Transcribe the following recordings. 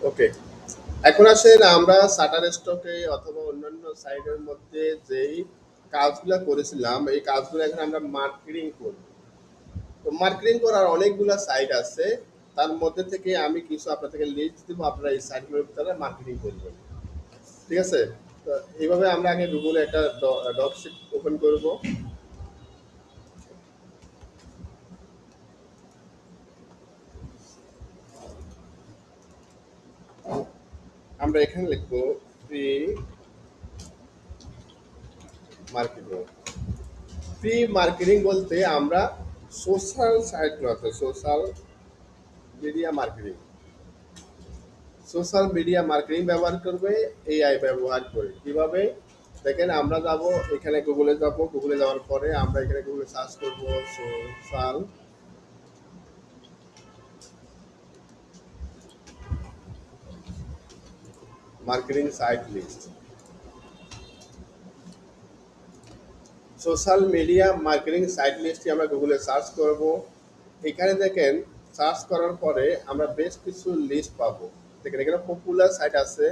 ওকে, এখন আসেন আমরা শাটার স্টকে অথবা অন্যান্য সাইটের মধ্যে যেই কাজগুলো করেছিলাম এই কাজগুলো এখন আমরা মার্কেটিং করব। তো মার্কেটিং করার অনেকগুলো সাইট আছে, তার মধ্যে থেকে আমি কিছু আপনাদেরকে লিস্ট দিব, আপনারা এই সাইটগুলোর ভিতরে মার্কেটিং করবেন। ঠিক আছে? তো এইভাবে আমরা আগে গুগলে একটা ডকশিট ওপেন করব। আমরা এখানে লিখবো ফ্রি মার্কেটিং। ফ্রি মার্কেটিং বলতে আমরা সোশ্যাল সাইটগুলো আছে, social media marketing, social media marketing ব্যবহার করবে এআই ব্যবহার করে। কিভাবে দেখেন, আমরা যাব এখানে গুগলে যাব, গুগলে যাওয়ার পরে আমরা এখানে গুগলে সার্চ করব social marketing site list. Social media marketing site লিস্টটি আমরা গুগলে সার্চ করব। এখানে দেখেন, সার্চ করার পরে আমরা বেশ কিছু লিস্ট পাবো। দেখেন এখানে পপুলার সাইট আছে।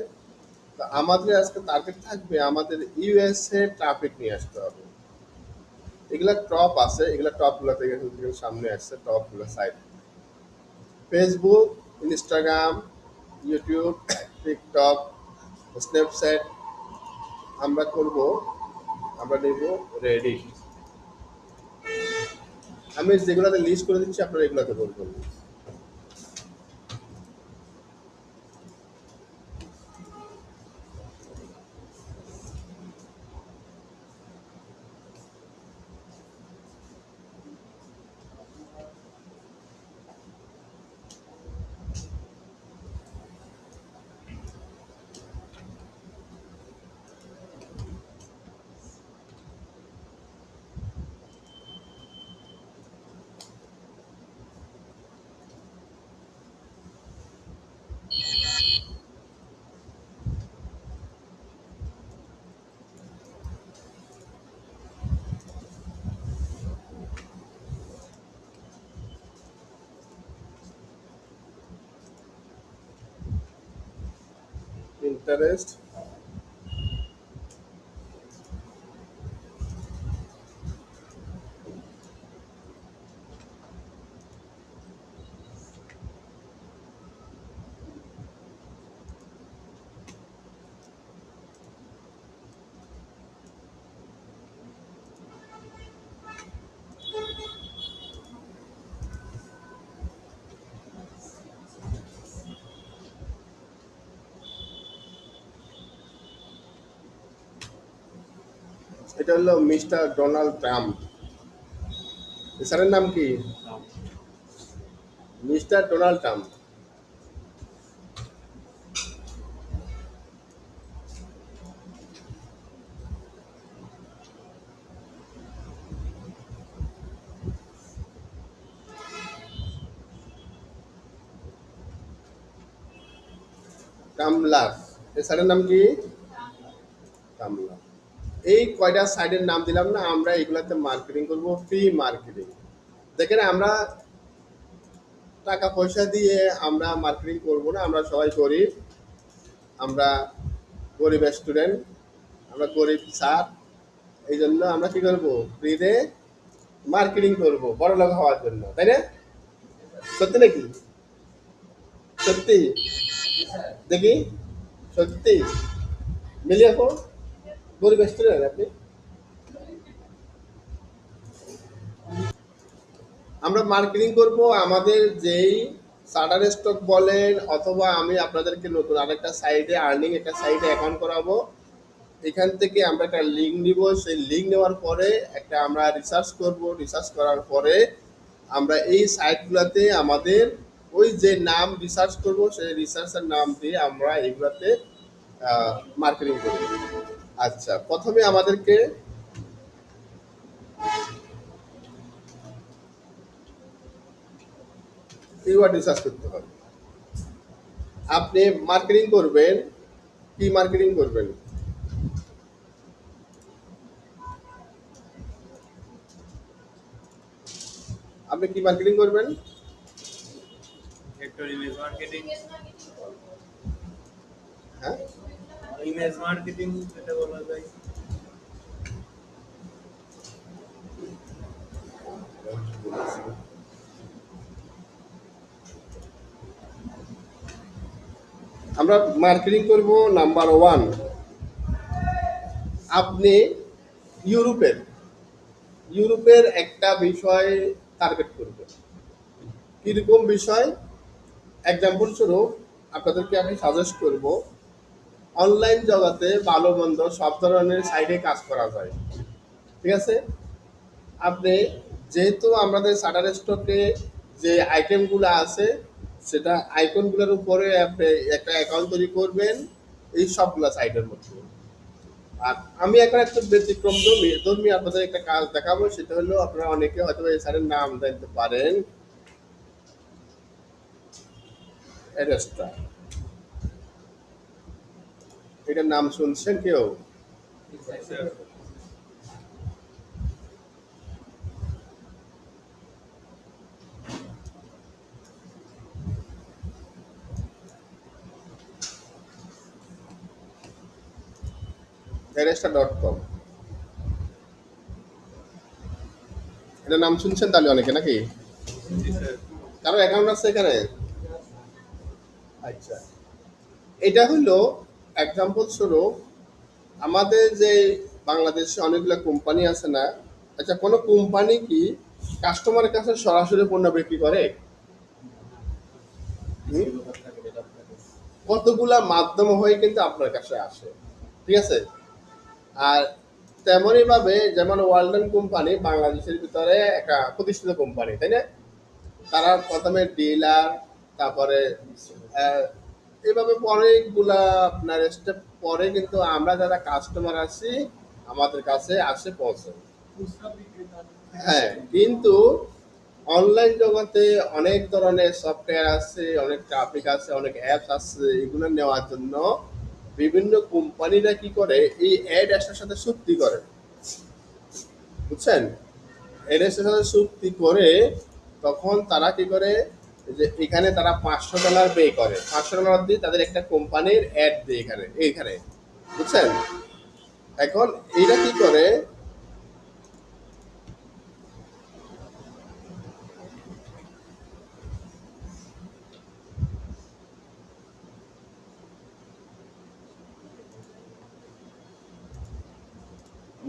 তো আমাদের আজকে টার্গেট থাকবে আমাদের ইউএসএ ট্রাফিক নিয়ে আসতে হবে। এগুলা টপ আছে, এগুলা টপগুলো থেকে সামনে আসছে, টপগুলো site Facebook, Instagram, YouTube, TikTok, Snapchat. আমরা করব, আমরা নেব রেডিট। আমি যেগুলোতে লিস্ট করে দিচ্ছি আপনারা এগুলোতে করবেন। ইন্টারেস্ট, এটা হলো মিস্টার ডোনাল্ড ট্রাম্প। স্যারের নাম কি? Mister Donald Trump. কামলার, স্যারের নাম কি? কামলা। এই কয়টা সাইটের নাম দিলাম না, আমরা এগুলাতে মার্কেটিং করব, ফ্রি মার্কেটিং। দেখেন আমরা টাকা পয়সা দিয়ে আমরা মার্কেটিং করব না, আমরা সবাই গরিব, আমরা গরিব স্টুডেন্ট, আমরা গরিব স্যার। এই জন্য আমরা কি করব, ফ্রিতে মার্কেটিং করব বড় লোক হওয়ার জন্য, তাই না? সত্যি নাকি? সত্যি? দেখি, সত্যি মিলিয়ে গরিব স্টুডেন্ট আপনি। আমরা মার্কেটিং করব আমাদের যেই শাটার স্টক বলেন, অথবা আমি আপনাদেরকে নতুন আরেকটা সাইটে আর্নিং একটা সাইটে অ্যাকাউন্ট করাবো। এখান থেকে আমরা একটা লিঙ্ক নিব, সেই লিঙ্ক নেওয়ার পরে একটা আমরা রিসার্চ করব, রিসার্চ করার পরে আমরা এই সাইটগুলোতে আমাদের ওই যে নাম রিসার্চ করব সেই রিসার্চের নাম দিয়ে আমরা এইগুলোতে মার্কেটিং করব। আচ্ছা, প্রথমে আমাদেরকে কিওয়ার্ড রিসার্চ করতে হবে। আপনি মার্কেটিং করবেন, কি মার্কেটিং করবেন? আপনি কি মার্কেটিং করবেন? Vector image marketing. হ্যাঁ, ইমেজ মার্কেটিং যেটা বলা যায়। আমরা মার্কেটিং করব নাম্বার ওয়ান। আপনি ইউরোপের ইউরোপের একটা বিষয় টার্গেট করবেন। কিরকম বিষয়? এক্সাম্পল স্বরূপ আপনাদেরকে আমি সাজেস্ট করব, অনলাইন জগতে ভালো মন্দ সব ধরনের সাইটে কাজ করা যায়। ঠিক আছে? আপনি যেহেতু আমাদের শাটার স্টকে যে আইটেমগুলো আছে, সেটা আইকনগুলোর উপরে আপনি একটা অ্যাকাউন্ট তৈরি করবেন এই সবগুলো সাইটের মধ্যে। আর আমি এখন একটা ব্যতিক্রম ধর্মী আপনাদের একটা কাজ দেখাবো, সেটা হলো আপনারা অনেকে হয়তো এই সাইটের নাম জানতে পারেন, অ্যাডেস্ট্রা। এটার নাম শুনছেন কেউ? অ্যাডেস্ট্রা.com, এটার নাম শুনছেন তাহলে অনেকে নাকি? জি স্যার। কারো অ্যাকাউন্ট আছে এখানে? আচ্ছা, এটা হলো এক্সাম্পল স্বরূপ আমাদের যে বাংলাদেশে অনেকগুলো কোম্পানি আছে না, আচ্ছা কোনো কোম্পানি কি কাস্টমারের কাছে সরাসরি পণ্য বিক্রি করে? হুম? কতগুলা মাধ্যম হয়ে কিন্তু আপনার কাছে আসে। ঠিক আছে? আর তেমনই ভাবে যেমন ওয়ালটন কোম্পানি বাংলাদেশের ভিতরে একটা প্রতিষ্ঠিত কোম্পানি, তাই না? তারা প্রথমে ডিলার, তারপরে আহ, এইভাবে অনেকগুলা আপনার স্টেপ পরে কিন্তু আমরা যারা কাস্টমার আছি আমাদের কাছে আসে পৌঁছে। হ্যাঁ, কিন্তু অনলাইন জগতে অনেক ধরনের সফটওয়্যার আছে, অনেক ট্রাফিক আছে, অনেক অ্যাপস আছে, এগুলো নেওয়ার জন্য বিভিন্ন কোম্পানিরা কি করে, এই অ্যাড অ্যাসের সাথে চুক্তি করে। বুঝছেন? অ্যাড অ্যাসের সাথে চুক্তি করে তখন তারা কি করে, যে এখানে তারা $500 পে করে, $500 দিয়ে তাদের একটা কোম্পানির অ্যাড দেয় এখানে এইখানে। বুঝছেন? এখন এইটা কি করে,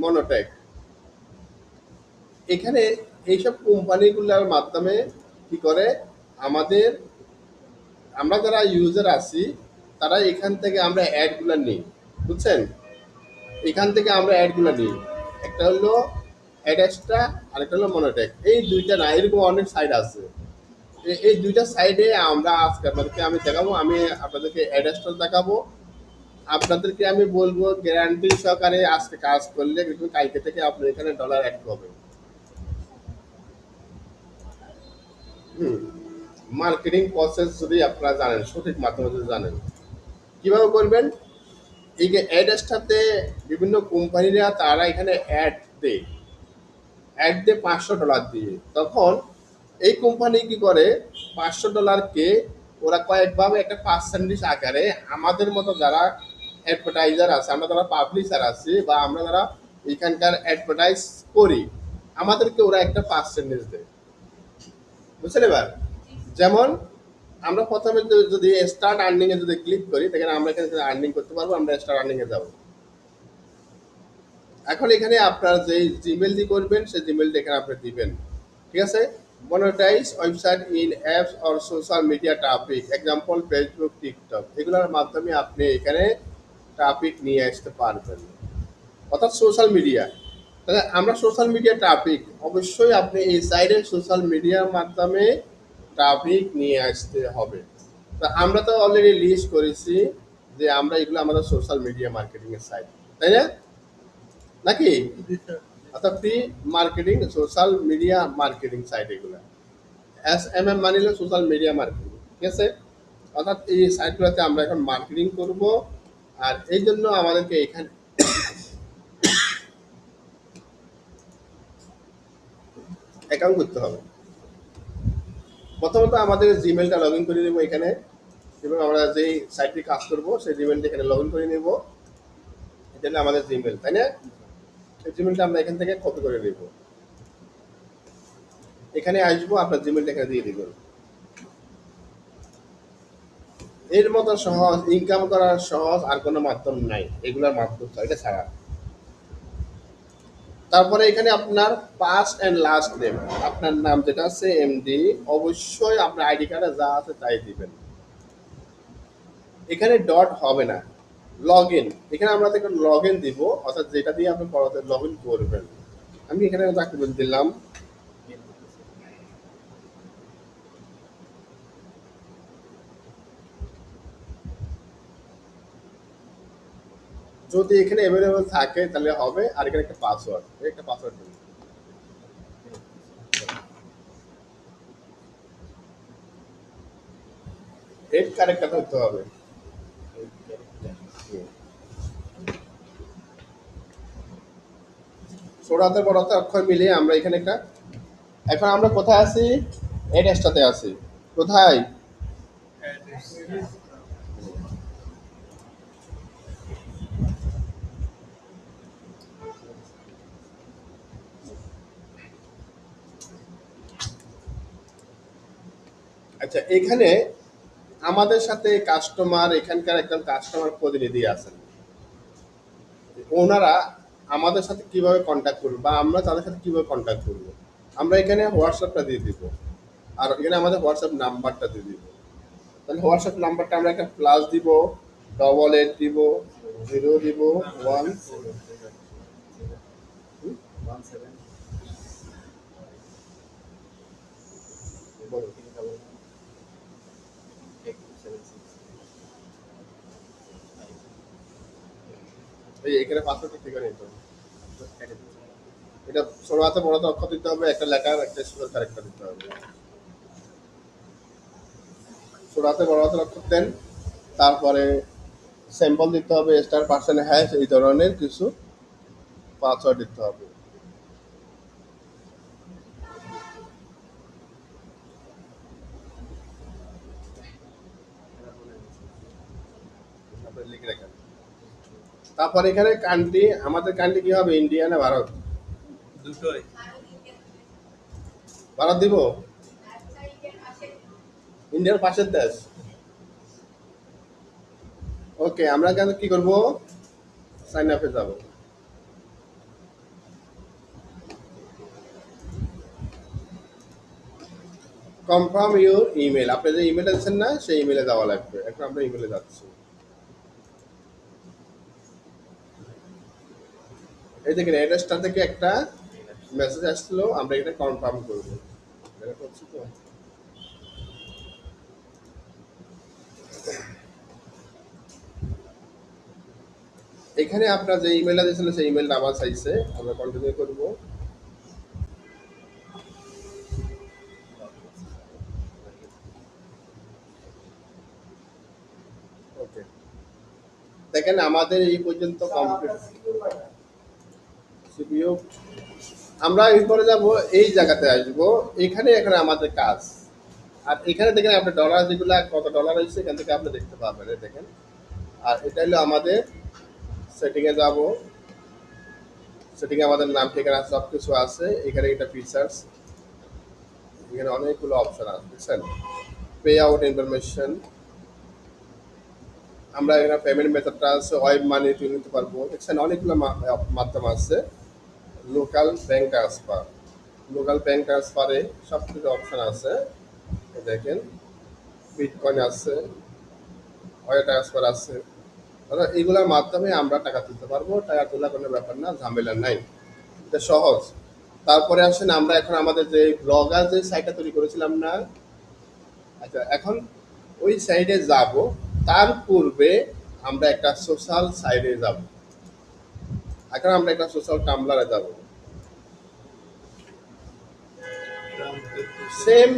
মনোটেক এখানে এইসব কোম্পানিগুলোর মাধ্যমে কি করে, আমাদের আমরা যারা ইউজার আছি তারা এখান থেকে আমরা অ্যাডগুলো নিই। বুঝছেন? এখান থেকে আমরা অ্যাডগুলো নিই। একটা হলো অ্যাডেক্সট্রা, আরেকটা হলো মনোটেক। এই দুইটা না, এরকম অনেক সাইট আছে। এই দুইটা সাইডে আমরা আজকে আপনাদেরকে আমি দেখাবো। আমি আপনাদেরকে অ্যাডেক্সট্রা দেখাবো, আপনাদেরকে আমি বলবো গ্যারান্টি সহকারে আজকে কাজ করলে কিন্তু কালকে থেকে আপনার এখানে ডলার অ্যাড হবে। হুম, মার্কেটিং প্রসেস যদি আপনারা জানেন, সঠিক মাধ্যমে যদি জানেন কিভাবে করবেন। এই যে অ্যাডেসটাতে বিভিন্ন কোম্পানিরা তারা এখানে অ্যাড দেয়, অ্যাড দিয়ে $500 দিয়ে। তখন এই কোম্পানি কি করে, $500কে ওরা কয়েকভাবে একটা পার্সেন্টেজ আকারে আমাদের মতো যারা অ্যাডভার্টাইজার আছে, আমরা যারা পাবলিশার আছি, বা আমরা যারা এখানকার অ্যাডভার্টাইজ করি, আমাদেরকে ওরা একটা পার্সেন্টেজ দেয়। বুঝছেন এবার? যেমন আমরা প্রথমে যদি স্টার্ট আর্নিং এ যদি ক্লিক করি, তাহলে আমরা এখানে আর্নিং করতে পারবো। আমরা স্টার্ট আর্নিং এ যাবো। এখন এখানে আপনার যে জিমেল দিয়ে করবেন সেই জিমেলটা এখানে আপনি দিবেন। ঠিক আছে? Monetize website in apps or social media traffic, example Facebook, TikTok, এগুলোর মাধ্যমে আপনি এখানে ট্রাফিক নিয়ে আসতে পারবেন, অর্থাৎ সোশ্যাল মিডিয়া। তাহলে আমরা সোশ্যাল মিডিয়া ট্রাফিক অবশ্যই আপনি এই সাইডে সোশ্যাল মিডিয়ার মাধ্যমে ট্রাফিক নিয়ে আসতে হবে। তা আমরা তো অলরেডি লিস্ট করেছি যে আমরা এগুলো আমাদের সোশ্যাল মিডিয়া মার্কেটিং এর সাইট, তাই না? নাকি? অর্থাৎ free marketing social media marketing site এগুলো। SMM মানে হলো সোশ্যাল মিডিয়া মার্কেটিং। ঠিক আছে? অর্থাৎ এই সাইটগুলোতে আমরা এখন মার্কেটিং করব। আর এই জন্য আমাদেরকে এখানে অ্যাকাউন্ট করতে হবে। প্রথমত আমাদের জিমেলটা লগ ইন করে নেবো এখানে। এবং আমরা যেই সাইটটি কাজ করবো সেই জিমেলটা এখানে লগ ইন করে নিব। এটা হলো আমাদের জিমেল, তাই না? এই জিমেলটা আমরা এখান থেকে কপি করে নিব, এখানে আসবো, আপনার জিমেলটা এখানে দিয়ে দিবেন। এর মতো সহজ ইনকাম করার সহজ আর কোনো মাধ্যম নাই এগুলোর মাধ্যম এটা ছাড়া। তারপরে এখানে আপনার ফার্স্ট এন্ড লাস্ট নেম, আপনার নাম যেটা আছে এমডি, অবশ্যই আপনার আইডি কার্ডে যা আছে তাই দিবেন। এখানে ডট হবে না। লগ ইন, এখানে আমরা লগ ইন দিব, অর্থাৎ যেটা দিয়ে আপনি পরবর্তী লগ ইন করবেন। আমি এখানে তাকে বলে দিলাম যদি এখানে অ্যাভেলেবল থাকে তাহলে হবে, আর এখানে একটা পাসওয়ার্ড, একটা পাসওয়ার্ড দিন। এর কারেক্টটা ধরতে হবে। ছোট হাতের বড় হাতের অক্ষর মিলিয়ে আমরা এখানে একটা, এখন আমরা কোথায় আছি? অ্যাড্রেসটাতে আছি। কোথায়? অ্যাড্রেস আচ্ছা, এখানে আমাদের সাথে কাস্টমার, এখানকার একজন কাস্টমার প্রতিনিধি আছেন, ওনারা আমাদের সাথে কিভাবে কন্ট্যাক্ট করবে বা আমরা তাদের সাথে কিভাবে কন্ট্যাক্ট করবো, আমরা এখানে হোয়াটসঅ্যাপটা দিয়ে দিব, আর এখানে আমাদের হোয়াটসঅ্যাপ নাম্বারটা দিয়ে দিব। তাহলে হোয়াটসঅ্যাপ নাম্বারটা আমরা একটা প্লাস দিব, 88 দিব, 0 দিব, 1 এই এখানে পাসওয়ার্ডটা ঠিক করে নিতে হবে। এটা ছোট হাতে বড় হাতে অক্ষর দিতে হবে, একটা লেটার একটা স্পেশাল ক্যারেক্টার দিতে হবে। ছোট হাতে বড় হাতের অক্ষর দেন, তারপরে স্যাম্পল দিতে হবে, স্টার পার্সেন্ট হ্যাশ, এই ধরনের কিছু পাসওয়ার্ড দিতে হবে। তারপরে লিখে রাখেন। তারপর এখানে কান্ট্রি, আমাদের কান্ট্রি কি হবে, ইন্ডিয়া না ভারত? দুটোই। ভারত দিব, ইন্ডিয়ার পাশের দেশ। ওকে, আমরা কেন কি করব, সাইন আপে যাব। কনফার্ম ইউর ইমেল, আপনি যে ইমেল দিচ্ছেন না সেই ইমেলে যাওয়া লাগবে। এখন আমরা ইমেলে যাচ্ছি। এই দেখেন অ্যাড্রেসটা থেকে একটা মেসেজ আসলো, আমরা এটা কনফার্ম করবো। এটা করছি তো। এখানে আপনার যে ইমেলটা দিয়েছিলেন সেই ইমেলটা আবার চাইছে, আমরা কন্টিনিউ করব। ওকে, দেখেন আমাদের এই পর্যন্ত কমপ্লিট। সিপিইউ, আমরা এরপরে যাব, এই জায়গাতে আসবো, এখানে এখানে আমাদের কাজ। আর এখানে দেখেন আপনার ডলার যেগুলো কত ডলার হয়েছে এখান থেকে আপনি দেখতে পাবেন, এই দেখেন। আর এটা হলো আমাদের সেটিংয়ে যাব, সেটিংয়ে আমাদের নাম ঠিকানা সব কিছু আছে। এখানে এটা ফিচার্স, এখানে অনেকগুলো অপশন আছে, বুঝছেন? পে আউট ইনফরমেশন, আমরা এখানে পেমেন্ট মেথডটা আছে, ওয়েব মানি তুলে নিতে পারবো, দেখছেন অনেকগুলো মাধ্যম আছে। Local bank transfer, local bank ট্রান্সফারে সব কিছু অপশন আছে, এই দেখেন। বিটকয়েন আছে, ওয়ার ট্রান্সফার আছে, অর্থাৎ এইগুলোর মাধ্যমে আমরা টাকা তুলতে পারবো। টাকা তোলা কোনো ব্যাপার না, ঝামেলা নাই, এটা সহজ। তারপরে আসেন আমরা এখন আমাদের যে ব্লগার যে সাইটটা তৈরি করেছিলাম না, আচ্ছা এখন ওই সাইডে যাব। তার পূর্বে আমরা একটা সোশ্যাল সাইডে যাব, এখন আমরা একটা সোশ্যাল টাম্বলারে যাব। সেম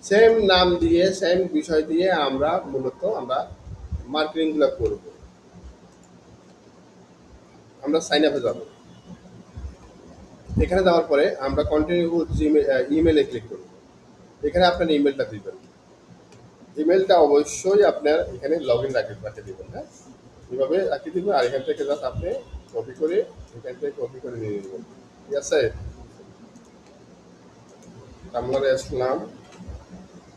সেম নাম দিয়ে, সেম বিষয় দিয়ে আমরা মূলত আমরা মার্কেটিংগুলো করব। আমরা সাইন আপে যাব, এখানে যাওয়ার পরে আমরা কন্টিনিউ জিমেল, ইমেলে ক্লিক করব। এখানে আপনার ইমেলটা দিবেন। ইমেলটা অবশ্যই আপনার এখানে লগ ইন রাখতে দেবেন, হ্যাঁ, এভাবে রাখতে দেবেন। আর এখান থেকে জাস্ট আপনি কপি করে এখান থেকে কপি করে নিয়ে নেবেন, ঠিক আছে। টামলারে আসলাম,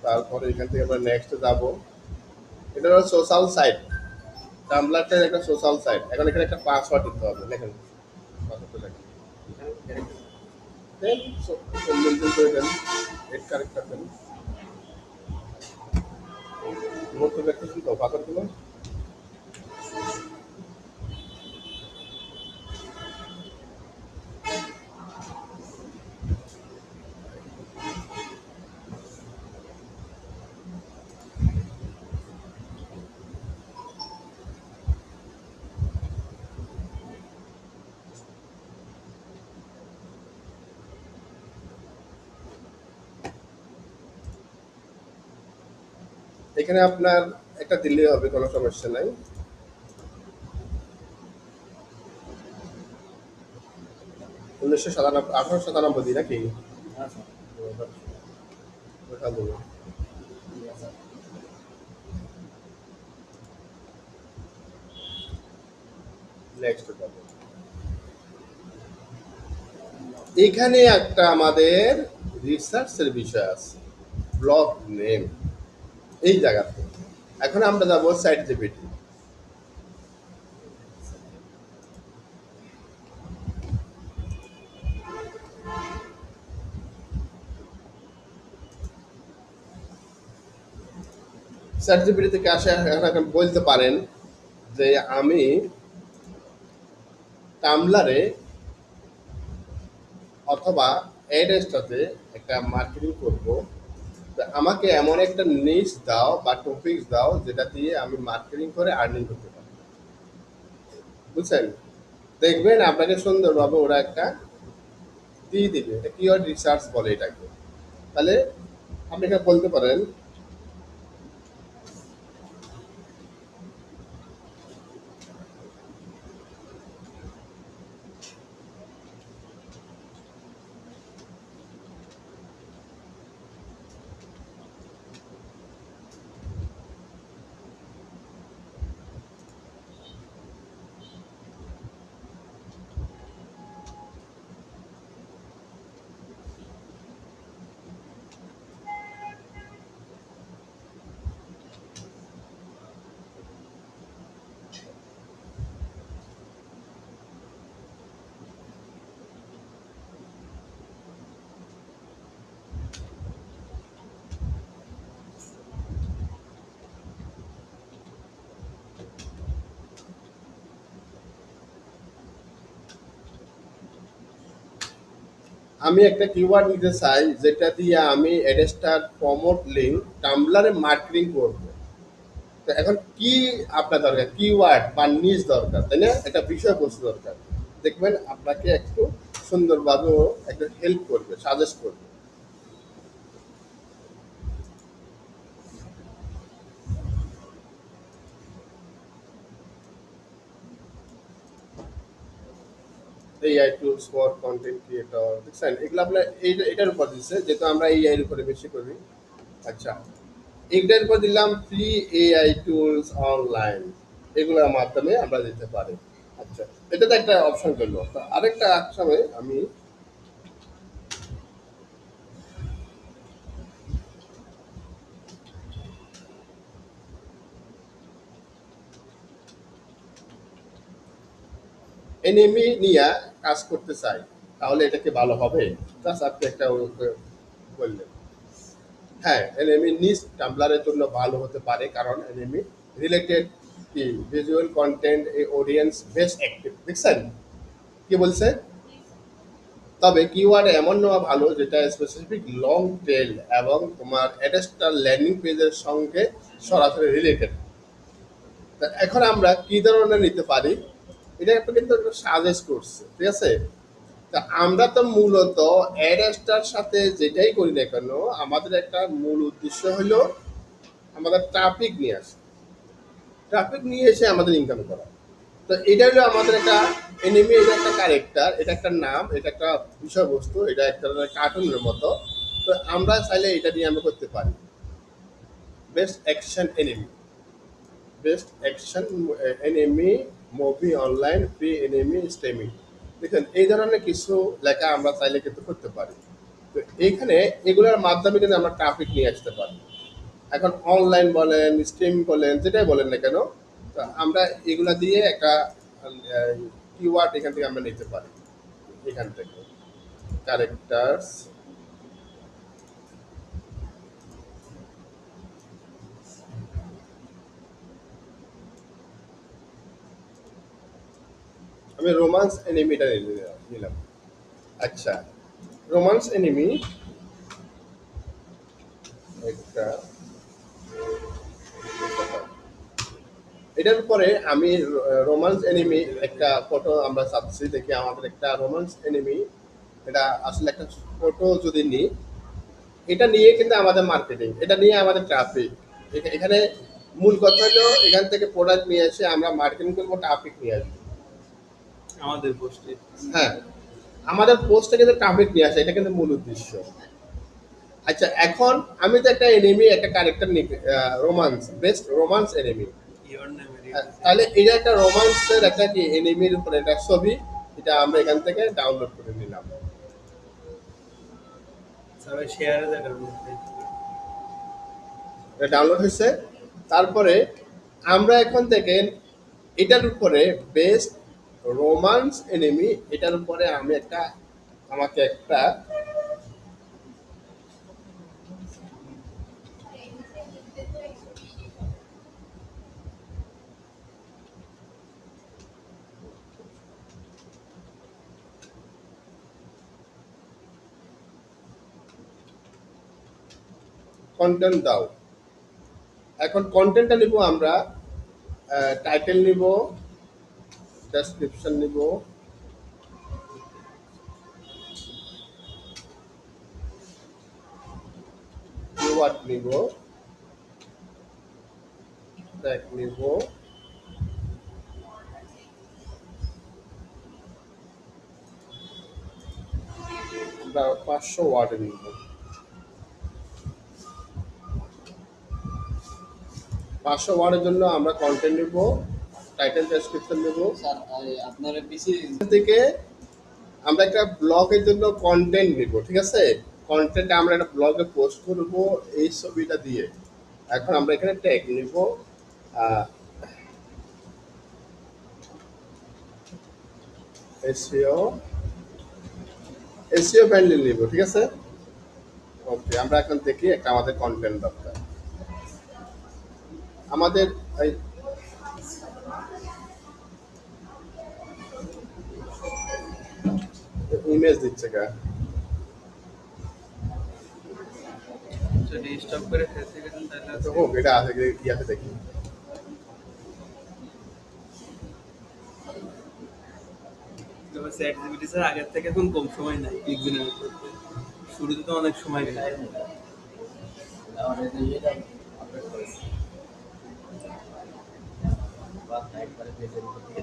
তারপরে এখান থেকে আমরা নেক্সট যাব। এটা হলো সোশ্যাল সাইট, টামলারটার একটা সোশ্যাল সাইট। এখন এখানে একটা পাসওয়ার্ড দিতে হবে, লেখেন পাসওয়ার্ডটা লেখেন, দেন মেনটেন করে দেন, এড কারেক্ট রাখবেন। নোট করে রাখতেছেন তো পাসওয়ার্ডগুলো। এখানে আপনার একটা দিলেই হবে, কোনো সমস্যা নাই। 1997, 1897 দিই নাকি? দেখা দেবো। নেক্সট যাবো। এখানে একটা আমাদের রিসার্চের বিষয় আছে, ব্লগ নেম, এই জায়গাতে। এখন আমরা যাবো সাইট জিপিটি। সাইট জিপিটি থেকে আসে, এখন বলতে পারেন যে আমি টামলারে অথবা অ্যাড্রেসটাতে একটা মার্কেটিং করব, তা আমাকে এমন একটা নিশ দাও বা টপিকস দাও যেটা দিয়ে আমি মার্কেটিং করে আর্নিং করতে পারি, বুঝছেন। দেখবেন আপনাকে সুন্দরভাবে ওরা একটা দিয়ে দিবে, এটা কিওয়ার্ড রিসার্চ বলে এটাকে। তাহলে আপনি এটা বলতে পারেন আমি একটা কিওয়ার্ড নিতে চাই যেটা দিয়ে আমি অ্যাড্রেসটার প্রমোট লিঙ্ক টামলারে মার্কেটিং করব। তো এখন কি আপনার দরকার, কিওয়ার্ড বা নিজ দরকার, তাই না, একটা বিষয়বস্তু দরকার। দেখবেন আপনাকে একটু সুন্দরভাবে একটা হেল্প করবে, সাজেস্ট করবে। AI tools for content creator, দেখছেন এগুলো আপনার এটার উপর দিচ্ছে, যেহেতু আমরা এআই এর উপরে বেশি করি। আচ্ছা, এইটার উপর দিলাম ফ্রি এআই টুলস অনলাইন, এগুলোর মাধ্যমে আমরা দিতে পারি। আচ্ছা, এটা তো একটা অপশন করলো। তো আরেকটা অপশনে আমি এনিমি নিয়ে কাজ করতে চাই, তাহলে এটা কি ভালো হবে? জাস্ট আপনি একটা বললেন, হ্যাঁ এনএমই নিজ টাম্বলারের জন্য ভালো হতে পারে, কারণ এনএমই রিলেটেড কি ভিজুয়াল কন্টেন্ট এই অডিয়েন্স বেশ অ্যাক্টিভ, দেখছেন কি বলছে। তবে কিওয়ার্ড এমন নেওয়া ভালো যেটা স্পেসিফিক লং টেল এবং তোমার অ্যাড্রেসটা ল্যান্ডিং পেজের সঙ্গে সরাসরি রিলেটেড। তা এখন আমরা কি ধরনের নিতে পারি, এটা একটা কিন্তু সাজেস্ট করছে, ঠিক আছে। তা আমরা তো মূলত অ্যাড্রেসটার সাথে যেটাই করি না কেন, আমাদের একটা মূল উদ্দেশ্য হলো আমাদের ট্রাফিক নিয়ে আসে, ট্রাফিক নিয়ে এসে আমাদের ইনকাম করা। তো এটা হলো আমাদের একটা এনিমি, এটা একটা ক্যারেক্টার, এটা একটা নাম, এটা একটা বিষয়বস্তু, এটা একটা কার্টুনের মতো। তো আমরা চাইলে এটা দিয়ে আমরা করতে পারি। Best action anime, best action anime movie online free anime streaming. দেখেন এই ধরনের কিছু লেখা আমরা চাইলে কিন্তু করতে পারি। তো এইখানে এগুলোর মাধ্যমে কিন্তু আমরা ট্রাফিক নিয়ে আসতে পারি। এখন অনলাইন বলেন, স্ট্রিম বলেন, যেটাই বলেন না কেন, তো আমরা এগুলা দিয়ে একটা কিওয়ার্ড এখান থেকে আমরা নিতে পারি। এখান থেকে ক্যারেক্টার্স, আমি রোমান্স এনিমিটা নিলাম। আচ্ছা, রোমান্স এনিমি একটা, এটার পরে আমি রোমান্স এনিমি একটা ফটো আমরা চাচ্ছি, দেখি আমাদের একটা রোমান্স এনিমি, এটা আসলে একটা ফটো যদি নিই, এটা নিয়ে কিন্তু আমাদের মার্কেটিং, এটা নিয়ে আমাদের ট্রাফিক। এখানে মূল কথা হলো এখান থেকে প্রোডাক্ট নিয়ে এসে আমরা মার্কেটিং করবো, ট্রাফিক নিয়ে আসবো। আমাদের পোস্টে। হ্যাঁ, আমাদের পোস্টে কিন্তু ট্রাফিক নিয়ে আসে, এটা কিন্তু মূল উদ্দেশ্য। আচ্ছা, এখন আমি তো একটা এনিমি, একটা ক্যারেক্টার নিই, romance, best romance anime. Your name তাহলে এটা একটা রোমান্সের একটা কি এনিমির উপরে একটা ছবি, এটা আমরা এখান থেকে ডাউনলোড করে নিলাম। সবাই শেয়ারে দেখার মধ্যে। এটা ডাউনলোড হয়েছে। তারপরে আমরা এখন থেকে এটার উপরে বেস্ট রোমান্স এনিমি, এটার উপরে আমি একটা, আমাকে একটা কন্টেন্ট দাও। এখন কন্টেন্টটা নিব আমরা, টাইটেল নিব, ডেসক্রিপশন নিব, কিওয়ার্ড নিব, ট্যাগ নিব, আমরা 500 ওয়ার্ডে নিব। 500 ওয়ার্ডের জন্য আমরা কন্টেন্ট নিব, টাইটেল ডেসক্রিপশন নেব। স্যার আপনার পিসি এখান থেকে আমরা একটা ব্লগের জন্য কন্টেন্ট নিব, ঠিক আছে? কন্টেন্ট আমরা একটা ব্লগে পোস্ট করব এই ছবিটা দিয়ে। এখন আমরা এখানে ট্যাগ নিব, এসইও, এসইও ব্যান্ডেল নিব, ঠিক আছে? ওকে, আমরা এখন দেখি একটা আমাদের কন্টেন্ট দরকার। আমাদের এই ইমেজ দিচ্ছে কা, যদি স্টপ করে ফেলতে গেলেন তাহলে তো হোক, এটা আছে কি আছে দেখি। চ্যাট জিপিটি স্যার আগের থেকে এখন কম সময় নাই একদিনের করতে। শুরুতে তো অনেক সময় গেছে। আমার এই যে এটা আপডেট করেছি বা একবারে পেজের উপর দিয়ে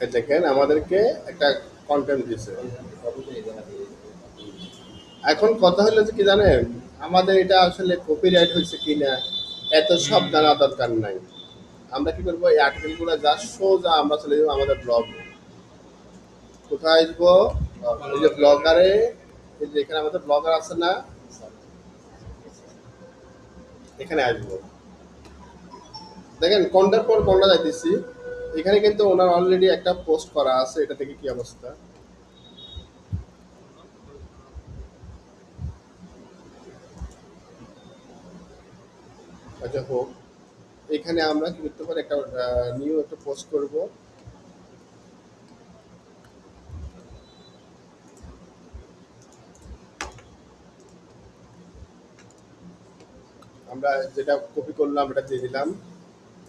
এই দেখেন আমাদেরকে একটা কন্টেন্ট দিছে। এখন কথা হলো যে কি জানেন, আমাদের এটা আসলে কপিরাইট হয়েছে কিনা এত সব জানা দরকার নাই। আমরা কি করবো, এই আর্টিকেলগুলো যা সোজা আমরা চলে যাবো আমাদের ব্লগ। কোথায় আসবো? এই যে ব্লগারে, এই যে এখানে আমাদের ব্লগার আছে না, এখানে আসবো। দেখেন কোনটার পর কোনটা যাইতেছি, এখানে কিন্তু ওনার অলরেডি একটা পোস্ট করা আছে, এটা থেকে কি অবস্থা। আচ্ছা হোক, এখানে আমরা কি করতে পারি, একটা নিউ একটা পোস্ট করব। আমরা যেটা কপি করলাম এটা দিয়ে দিলাম।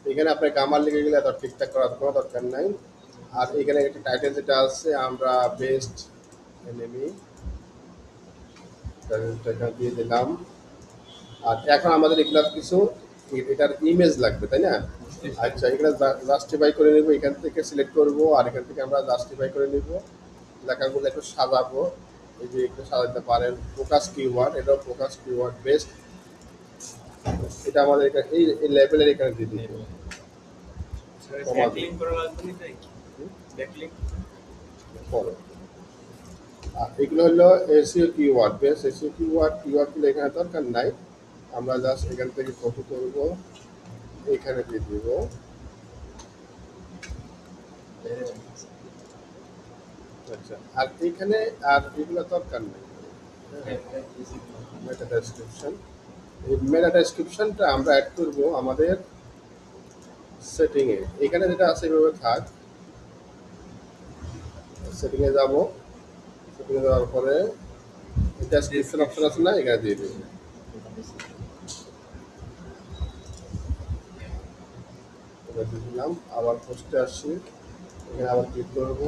এখানে আপনার গামার লিখে গেলে এত ঠিকঠাক করার কোনো দরকার নাই। আর এখানে একটা টাইটেল যেটা আছে আমরা বেস্ট এনিমি টাইটেলটা দিয়ে দিলাম। আর এখন আমাদের এগুলা কিছু এটার ইমেজ লাগবে, তাই না? আচ্ছা, এখানে জাস্টিফাই করে নেব, এখান থেকে সিলেক্ট করব আর এখান থেকে আমরা জাস্টিফাই করে নেব। লেখাগুলো একটু সাজাবো, এই যে একটু সাজাতে পারেন। ফোকাস কিওয়ার্ড, এটাও ফোকাস কিওয়ার্ড বেস্ট, এটা আমাদের এই লেভেলের এখানে দিয়ে দিব। ব্যাকলিং করা লাগবে না তাই ব্যাকলিং পরে আর এগুলো হলো এসইও কিওয়ার্ড, বেস্ট এসইও কিওয়ার্ডগুলো এখানে দরকার নাই, আমরা জাস্ট এখান থেকে কপি করব, এখানে দিয়ে দিব। আচ্ছা, আর এখানে আর এগুলো দরকার নেই। মেটা ডেসক্রিপশন, এই মেটা ডেসক্রিপশনটা আমরা অ্যাড করব আমাদের সেটিংয়ে। এখানে যেটা আছে এভাবে থাক, সেটিংয়ে যাব, সেটিংয়ে যাওয়ার পরে ডেসক্রিপশন অপশন আছে না, এখানে দিয়ে দেব। এটা দিয়ে দিলাম, আবার পোস্টে আসছি, এখানে আবার ক্লিক করবো।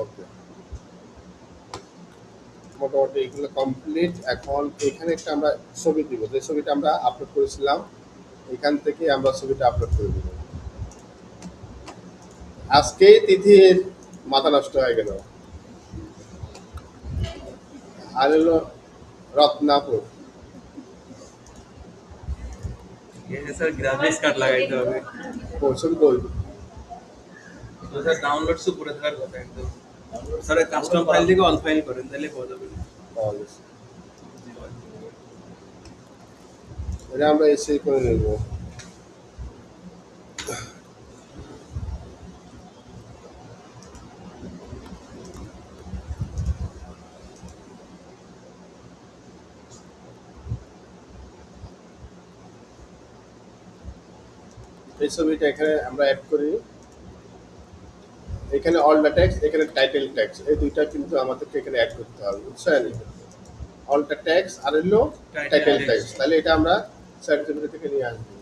ওকে, মোটামুটি এগুলো কমপ্লিট। এখন এখানে একটা আমরা ছবি দিব, যে ছবিটা আমরা আপলোড করেছিলাম, এখান থেকে আমরা ছবিটা আপলোড করে দিব। আজকে তিথির মাথা নষ্ট হয়ে গেল, আর হলো রত্নাপুর। এখানে স্যার গ্রাফিক্স কার্ড লাগাইতে হবে ও ছবি কই? তো স্যার ডাউনলোডস উপরে থাকার কথা একদম স্যার কাস্টম ফাইল থেকে অল ফাইল করেন তাহলে পাওয়া যাবে পাওয়া গেছে। এটা আমরা এসে করে নেব। এই ছবিটা এখানে আমরা অ্যাড করি, এখানে অল দ্য টেক্সট, এখানে টাইটেল টেক্সট, এই দুইটা কিন্তু আমাদেরকে এখানে অ্যাড করতে হবে, বুঝছেন? অল দ্য টেক্সট আর হলো টাইটেল টেক্সট, তাহলে এটা আমরা সার্টিফিকেট থেকে নিয়ে আসবো।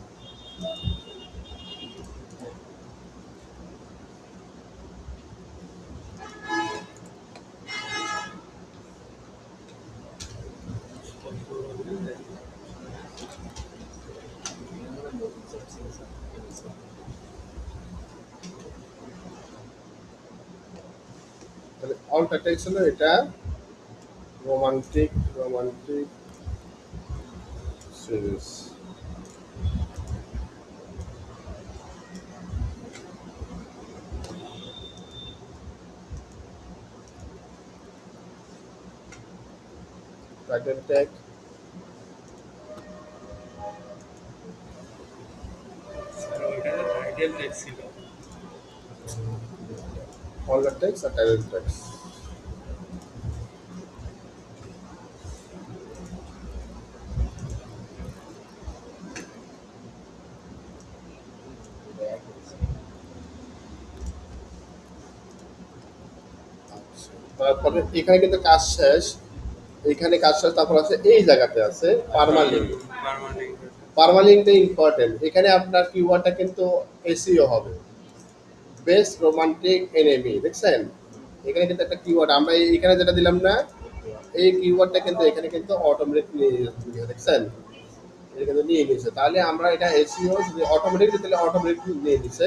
তাহলে অল দ্য টেক্সট হলো এটা romantic series. Title tag, sir ওইটা টাইটেল টেক্সট ছিল অল দ্য টেক্সট আর টাইটেল টেক্সট। তারপরে এখানে কিন্তু কাজ শেষ, এখানে কাজ শেষ, তারপর আছে এই জায়গাতে আছে পার্মালিঙ্ক। পার্মানেন্ট পার্মালিঙ্কটা ইম্পর্টেন্ট, এখানে আপনার কিওয়ার্ডটা কিন্তু এসইও হবে, বেস্ট রোমান্টিক এনিমি, দেখছেন? এখানে কিন্তু একটা কিওয়ার্ড আমরা এখানে যেটা দিলাম না, এই কিওয়ার্ডটা কিন্তু এখানে কিন্তু অটোমেটিক নিয়ে, দেখছেন? এটা কিন্তু নিয়ে নিছে, তাহলে আমরা এটা এসইও যদি অটোমেটিক তাহলে অটোমেটিক নিয়ে নিছে।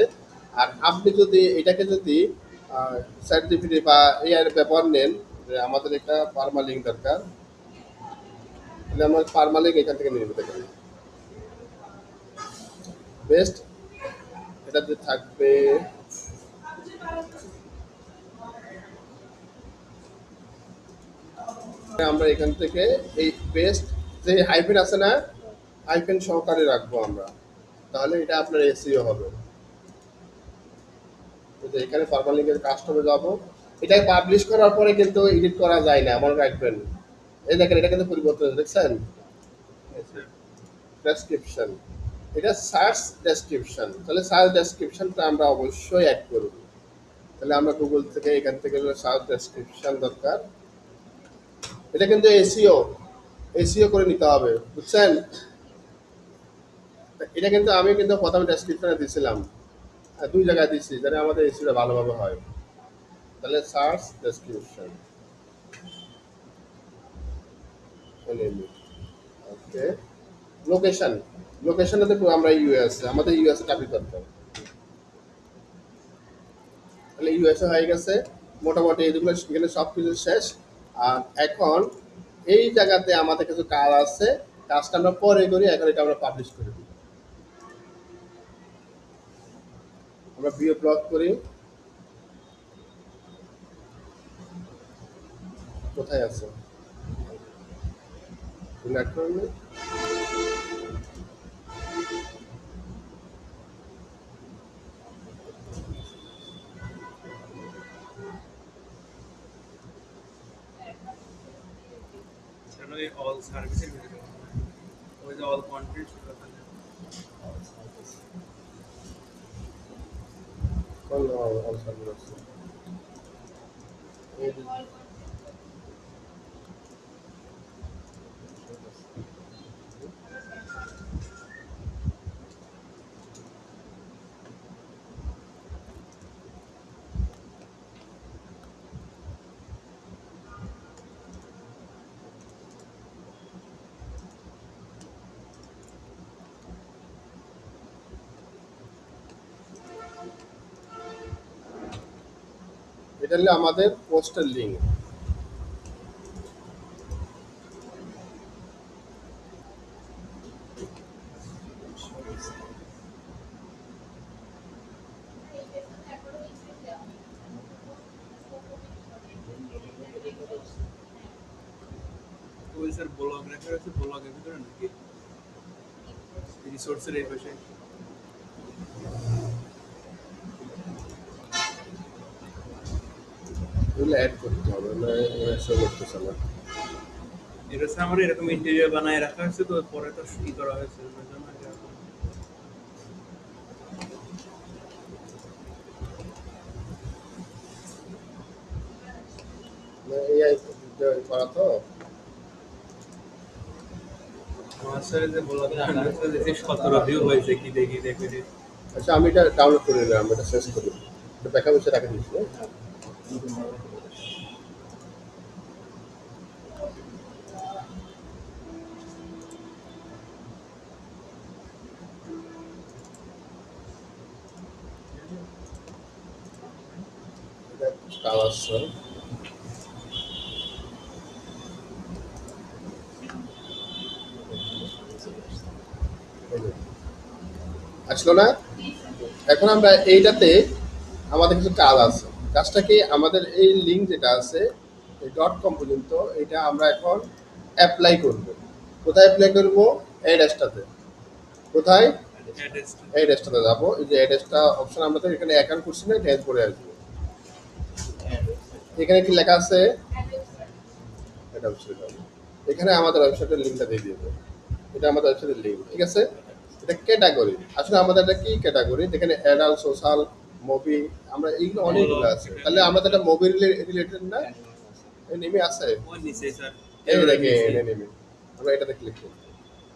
আর আপনি যদি এটাকে যদি সার্টিফিকেট বা এআই এর ব্যবহার নেন, যে আমাদের একটা পার্মালিঙ্ক দরকার, তাহলে আমরা পার্মালিঙ্ক এখান থেকে নিয়ে নিতে পারি। বেস্ট এটাতে থাকবে আমরা এখান থেকে এই বেস্ট যে হাইফেন আছে না, হাইফেন সহকারে রাখবো আমরা, তাহলে এটা আপনার এসইও হবে। তো এখানে পার্মালিঙ্কের কাস্টমে যাব, এটাকে পাবলিশ করার পরে কিন্তু এডিট করা যায় না, মনে রাখবেন। এই দেখেন এটা কিন্তু পরিবর্তন হয়েছে, দেখছেন? ডেসক্রিপশন, এটা সার্চ ডেসক্রিপশন, তাহলে সার্চ ডেসক্রিপশনটা আমরা অবশ্যই অ্যাড করব। তাহলে আমরা গুগল থেকে এখান থেকে সার্চ ডেসক্রিপশন দরকার, এটা কিন্তু এসিও করে নিতে হবে, বুঝছেন? এটা কিন্তু আমি কিন্তু প্রথমে ডেসক্রিপশনে দিয়েছিলাম, দুই জায়গায় দিচ্ছি যেন আমাদের এসিটা ভালোভাবে হয়। তাহলে সার্চ ডেসক্রিপশন ওকে, লোকেশন, লোকেশনে দেখো আমরা ইউএস, আমাদের ইউএস টাইপ করতে হবে। তাহলে ইউএসএ হয়ে গেছে, মোটামুটি এইগুলো এখানে সব কিছু শেষ। আর এখন এই জায়গাতে আমাদের কিছু কাজ আছে, কাজটা আমরা পরে করি, এখন এটা আমরা পাবলিশ করে দিই। আমরা ভিডিও ব্লগ করি, কোথায় আছে সিলেক্ট করে নিই। সেটা ওই অল সার্ভিসের ভিতরে ওই যে অল কন্টেন্ট কোন অপশন আছে? এই যে এটা হলো আমাদের পোস্টের লিঙ্ক। ওই স্যার ব্লগ রেখে আছে, ব্লগের ভিতরে নাকি রিসোর্সের এই পাশে এগুলো অ্যাড করতে হবে, না শো করতেছে না। এটা হচ্ছে আমার এরকম ইন্টেরিয়র বানায় রাখা হয়েছে, তো পরে তো ই করা হয়েছে ওই জন্য এরকম। এআই করা তো। আমার স্যার যে ব্লগ দেখি 17 ভিউ হয়েছে, কি দেখি দেখি আচ্ছা আমি এটা ডাউনলোড করে নিলাম, এটা শেষ করি, এটা ব্যাকআপ হিসেবে রাখা দিচ্ছি। এটা কাজ আসছে, এই যে। আসলো না? এখন আমরা এইটাতে আমাদের কিছু কাজ আছে। কাজটা কি, আমাদের এই লিঙ্ক যেটা আছে এই .com পর্যন্ত, এটা আমরা এখন অ্যাপ্লাই করব। কোথায় অ্যাপ্লাই করব? অ্যাড্রেসটাতে। কোথায়? অ্যাড্রেস অ্যাড্রেসটাতে যাবো, এই যে অ্যাড্রেসটা অপশন, আমরা তো এখানে অ্যাকাউন্ট করছি না, এটা করে আসবো। এখানে কি লেখা আছে? এটা ওয়েবসাইট হবে। এখানে আমাদের ওয়েবসাইটের লিঙ্কটা দিয়ে দিব। এটা আমাদের ওয়েবসাইটের লিঙ্ক, ঠিক আছে? এটা ক্যাটাগরি, আসলে আমাদের এটা কি ক্যাটাগরি, যেখানে অ্যাডাল্ট, সোশ্যাল, মুভি, আমরা এইগুলো অনেকগুলো আছে। তাহলে আমাদের এটা মুভি রিলেটেড না? এই নেমে আছে, ওই নিচে স্যার এই দেখে এনে নেমে আমরা এটাতে ক্লিক করব।